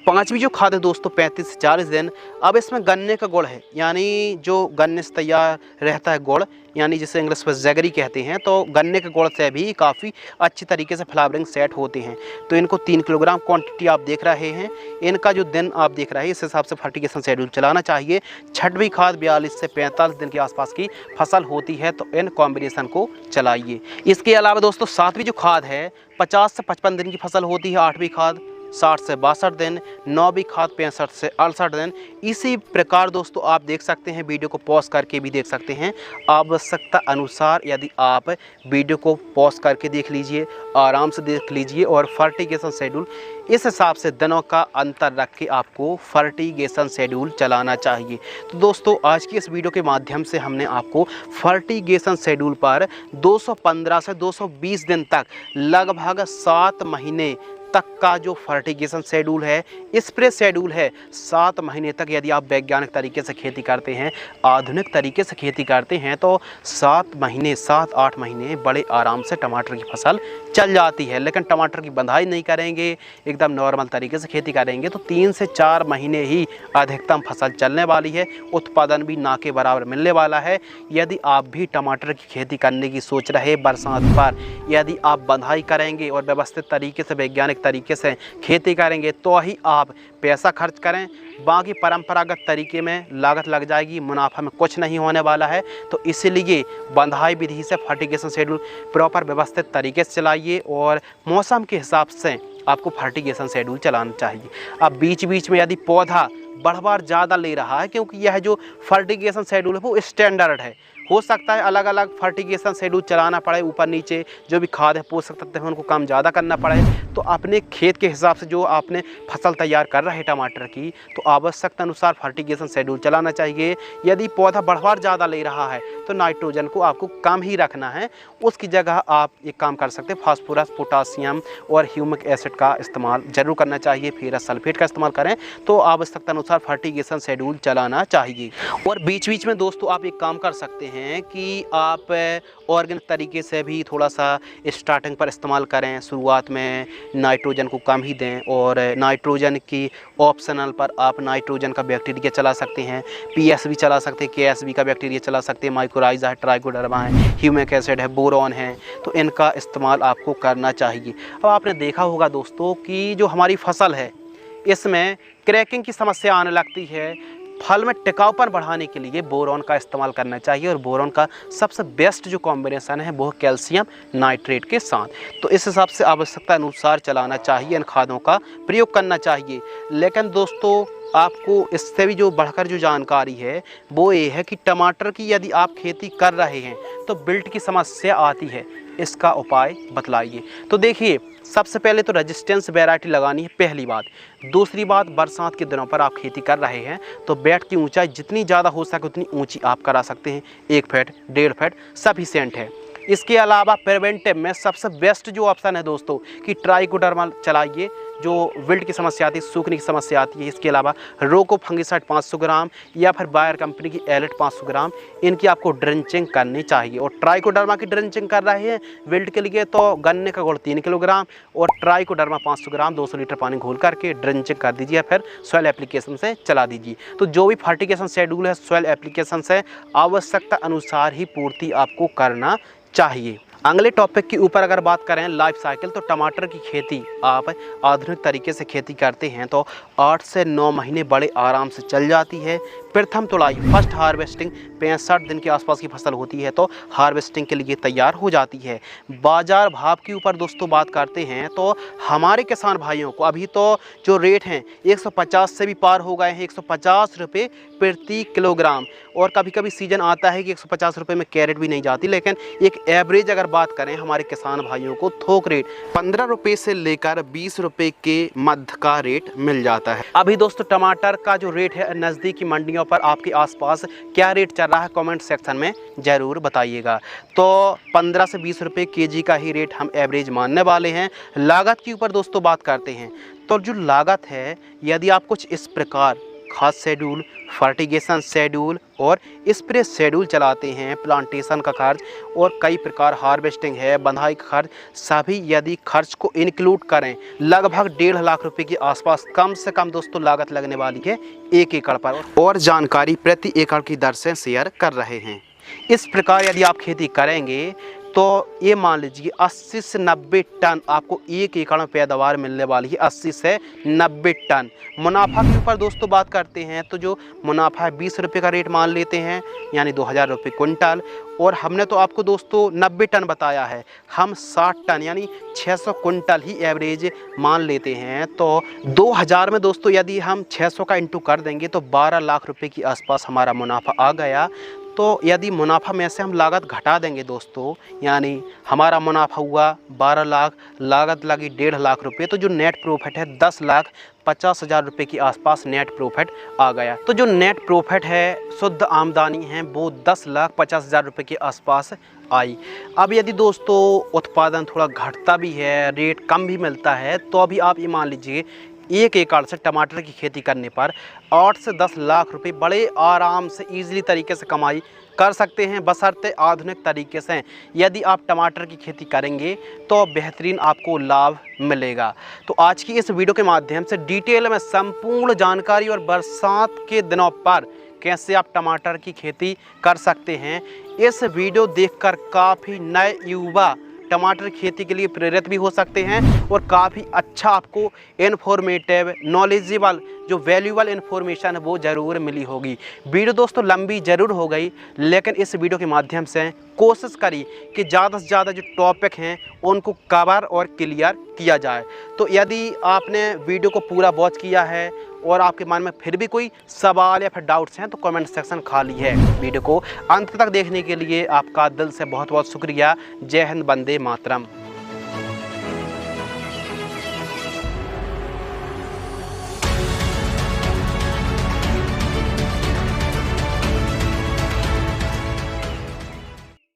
पांचवी जो खाद है दोस्तों 35 से 40 दिन। अब इसमें गन्ने का गुड़ है, यानी जो गन्ने से तैयार रहता है गुड़, यानी जिसे इंग्लिश में जैगरी कहते हैं, तो गन्ने के गुड़ से भी काफ़ी अच्छी तरीके से फ्लावरिंग सेट होते हैं। तो इनको 3 किलोग्राम क्वांटिटी आप देख रहे हैं, इनका जो दिन आप देख रहे हैं इस हिसाब से फर्टिगेशन शेड्यूल चलाना चाहिए। छठवीं खाद 42 से 45 दिन के आसपास की फसल होती है तो इन कॉम्बिनेशन को चलाइए। इसके अलावा दोस्तों 7वीं जो खाद है 50 से 55 दिन की फसल होती है। 8वीं खाद 60 से 62 दिन, 9वीं खाद 65 से 68 दिन। इसी प्रकार दोस्तों आप देख सकते हैं, वीडियो को पॉज करके भी देख सकते हैं, आवश्यकता अनुसार यदि आप वीडियो को पॉज करके देख लीजिए, आराम से देख लीजिए और फर्टिगेशन शेड्यूल इस हिसाब से दिनों का अंतर रख के आपको फर्टिगेशन शेड्यूल चलाना चाहिए। तो दोस्तों आज की इस वीडियो के माध्यम से हमने आपको फर्टिगेशन शेड्यूल पर 215 से 220 दिन तक लगभग 7 महीने तक का जो फर्टिगेशन शेड्यूल है, स्प्रे शेड्यूल है, 7 महीने तक यदि आप वैज्ञानिक तरीके से खेती करते हैं, आधुनिक तरीके से खेती करते हैं तो 7 महीने 7-8 महीने बड़े आराम से टमाटर की फसल चल जाती है। लेकिन टमाटर की बंधाई नहीं करेंगे, एकदम नॉर्मल तरीके से खेती करेंगे तो 3 से 4 महीने ही अधिकतम फसल चलने वाली है, उत्पादन भी ना के बराबर मिलने वाला है। यदि आप भी टमाटर की खेती करने की सोच रहे बरसात पर, यदि आप बंधाई करेंगे और व्यवस्थित तरीके से वैज्ञानिक तरीके से खेती करेंगे तो ही आप पैसा खर्च करें, बाकी परंपरागत तरीके में लागत लग जाएगी, मुनाफा में कुछ नहीं होने वाला है। तो इसलिए बंधाई विधि से फर्टिगेशन शेड्यूल प्रॉपर व्यवस्थित तरीके से चलाइए और मौसम के हिसाब से आपको फर्टिगेशन शेड्यूल चलाना चाहिए। अब बीच बीच में यदि पौधा बढ़वार ज़्यादा ले रहा है, क्योंकि यह जो फर्टिगेशन शेड्यूल है वो स्टैंडर्ड है, हो सकता है अलग अलग फर्टिगेशन शेड्यूल चलाना पड़े, ऊपर नीचे जो भी खाद है पोषक तत्व है उनको कम ज़्यादा करना पड़े। तो अपने खेत के हिसाब से जो आपने फसल तैयार कर रहे हैं टमाटर की, तो आवश्यकता अनुसार फर्टिगेशन शेड्यूल चलाना चाहिए। यदि पौधा बढ़वार ज़्यादा ले रहा है तो नाइट्रोजन को आपको कम ही रखना है, उसकी जगह आप एक काम कर सकते हैं, फास्फोरस, पोटासियम और ह्यूमिक एसिड का इस्तेमाल जरूर करना चाहिए, फेरस सल्फेट का इस्तेमाल करें तो आवश्यकता अनुसार फर्टिगेशन शेड्यूल चलाना चाहिए। और बीच बीच में दोस्तों आप एक काम कर सकते हैं कि आप ऑर्गेनिक तरीके से भी थोड़ा सा स्टार्टिंग पर इस्तेमाल करें, शुरुआत में नाइट्रोजन को कम ही दें और नाइट्रोजन की ऑप्शनल पर आप नाइट्रोजन का बैक्टीरिया चला सकते हैं, PSB चला सकते हैं, KSB का बैक्टीरिया चला सकते हैं, माइकोराइजा है, ट्राइकोडर्मा है, ह्यूमिक एसिड है, बोरॉन है, तो इनका इस्तेमाल आपको करना चाहिए। अब आपने देखा होगा दोस्तों कि जो हमारी फसल है इसमें क्रैकिंग की समस्या आने लगती है, फल में टिकाऊपन बढ़ाने के लिए बोरॉन का इस्तेमाल करना चाहिए और बोरॉन का सबसे बेस्ट जो कॉम्बिनेशन है वो कैल्शियम नाइट्रेट के साथ। तो इस हिसाब से आवश्यकता अनुसार चलाना चाहिए, इन खादों का प्रयोग करना चाहिए। लेकिन दोस्तों आपको इससे भी जो बढ़कर जो जानकारी है वो ये है कि टमाटर की यदि आप खेती कर रहे हैं तो बिल्ट की समस्या आती है, इसका उपाय बतलाइए। तो देखिए सबसे पहले तो रेजिस्टेंस वैरायटी लगानी है, पहली बात। दूसरी बात, बरसात के दिनों पर आप खेती कर रहे हैं तो बेड की ऊंचाई जितनी ज़्यादा हो सके उतनी ऊंची आप करा सकते हैं, 1 फीट 1.5 फीट सफिशिएंट है। इसके अलावा प्रिवेंटिव में सबसे बेस्ट जो ऑप्शन है दोस्तों कि ट्राइकोडर्मा चलाइए, जो विल्ट की समस्या आती है, सूखने की समस्या आती है। इसके अलावा रोको फंगिसाइड 500 ग्राम या फिर बायर कंपनी की एलिट 500 ग्राम, इनकी आपको ड्रिंचिंग करनी चाहिए। और ट्राइकोडर्मा की ड्रिंचिंग कर रहे हैं विल्ट के लिए तो गन्ने का गुड़ 3 किलोग्राम और ट्राइकोडर्मा 500 ग्राम 200 लीटर पानी घोल करके ड्रिंचिंग कर दीजिए, फिर सॉइल एप्लीकेशन से चला दीजिए। तो जो भी फर्टिगेशन शेड्यूल है सॉइल एप्लीकेशन से आवश्यकता अनुसार ही पूर्ति आपको करना चाहिए। अगले टॉपिक के ऊपर अगर बात करें लाइफ साइकिल, तो टमाटर की खेती आप आधुनिक तरीके से खेती करते हैं तो 8 से 9 महीने बड़े आराम से चल जाती है। प्रथम तुड़ाई फर्स्ट हार्वेस्टिंग 65 दिन के आसपास की फसल होती है तो हार्वेस्टिंग के लिए तैयार हो जाती है। बाजार भाव के ऊपर दोस्तों बात करते हैं तो हमारे किसान भाइयों को अभी तो जो रेट हैं 150 से भी पार हो गए हैं, 150 रुपये प्रति किलोग्राम। और कभी कभी सीजन आता है कि 150 रुपये में कैरेट भी नहीं जाती, लेकिन एक एवरेज अगर बात करें हमारे किसान भाइयों को थोक रेट 15 रुपये से लेकर 20 रुपये के मध्य का रेट मिल जाता है। अभी दोस्तों टमाटर का जो रेट है नज़दीकी मंडियों पर आपके आसपास क्या रेट चल रहा है कमेंट सेक्शन में ज़रूर बताइएगा। तो 15 से 20 रुपये केजी का ही रेट हम एवरेज मानने वाले हैं। लागत के ऊपर दोस्तों बात करते हैं तो जो लागत है यदि आप कुछ इस प्रकार खाद शेड्यूल, फर्टिगेशन शेड्यूल और स्प्रे शेड्यूल चलाते हैं, प्लांटेशन का खर्च और कई प्रकार हार्वेस्टिंग है, बंधाई का खर्च, सभी यदि खर्च को इंक्लूड करें लगभग 1.5 लाख रुपए के आसपास कम से कम दोस्तों लागत लगने वाली है 1 एकड़ पर। और जानकारी प्रति एकड़ की दर से शेयर कर रहे हैं। इस प्रकार यदि आप खेती करेंगे तो ये मान लीजिए 80 से 90 टन आपको 1 एकड़ में पैदावार मिलने वाली है। 80 से 90 टन। मुनाफा के ऊपर दोस्तों बात करते हैं तो जो मुनाफा है 20 रुपये का रेट मान लेते हैं, यानी 2000 रुपये कुंटल। और हमने तो आपको दोस्तों 90 टन बताया है, हम 60 टन यानी 600 कुंटल ही एवरेज मान लेते हैं। तो 2000 में दोस्तों यदि हम 600 का इंटू कर देंगे तो 12 लाख रुपये के आसपास हमारा मुनाफा आ गया। तो यदि मुनाफा में से हम लागत घटा देंगे दोस्तों, यानी हमारा मुनाफा हुआ 12 लाख, लागत लगी 1.5 लाख रुपये, तो जो नेट प्रॉफिट है 10,50,000 रुपये के आसपास नेट प्रॉफिट आ गया। तो जो नेट प्रॉफिट है शुद्ध आमदनी है वो 10,50,000 रुपये के आसपास आई। अब यदि दोस्तों उत्पादन थोड़ा घटता भी है, रेट कम भी मिलता है, तो अभी आप ये मान लीजिए 1 एकड़ से टमाटर की खेती करने पर 8 से 10 लाख रुपए बड़े आराम से ईजिली तरीके से कमाई कर सकते हैं, बशर्ते आधुनिक तरीके से यदि आप टमाटर की खेती करेंगे तो बेहतरीन आपको लाभ मिलेगा। तो आज की इस वीडियो के माध्यम से डिटेल में संपूर्ण जानकारी और बरसात के दिनों पर कैसे आप टमाटर की खेती कर सकते हैं, इस वीडियो देखकर काफ़ी नए युवा टमाटर खेती के लिए प्रेरित भी हो सकते हैं और काफ़ी अच्छा आपको इन्फॉर्मेटिव, नॉलेजेबल, जो वैल्यूबल इन्फॉर्मेशन है वो ज़रूर मिली होगी। वीडियो दोस्तों लंबी ज़रूर हो गई, लेकिन इस वीडियो के माध्यम से कोशिश करी कि ज़्यादा से ज़्यादा जो टॉपिक हैं उनको कवर और क्लियर किया जाए। तो यदि आपने वीडियो को पूरा वॉच किया है और आपके मन में फिर भी कोई सवाल या फिर डाउट्स हैं तो कमेंट सेक्शन खाली है। वीडियो को अंत तक देखने के लिए आपका दिल से बहुत बहुत शुक्रिया। जय हिंद, वंदे मातरम।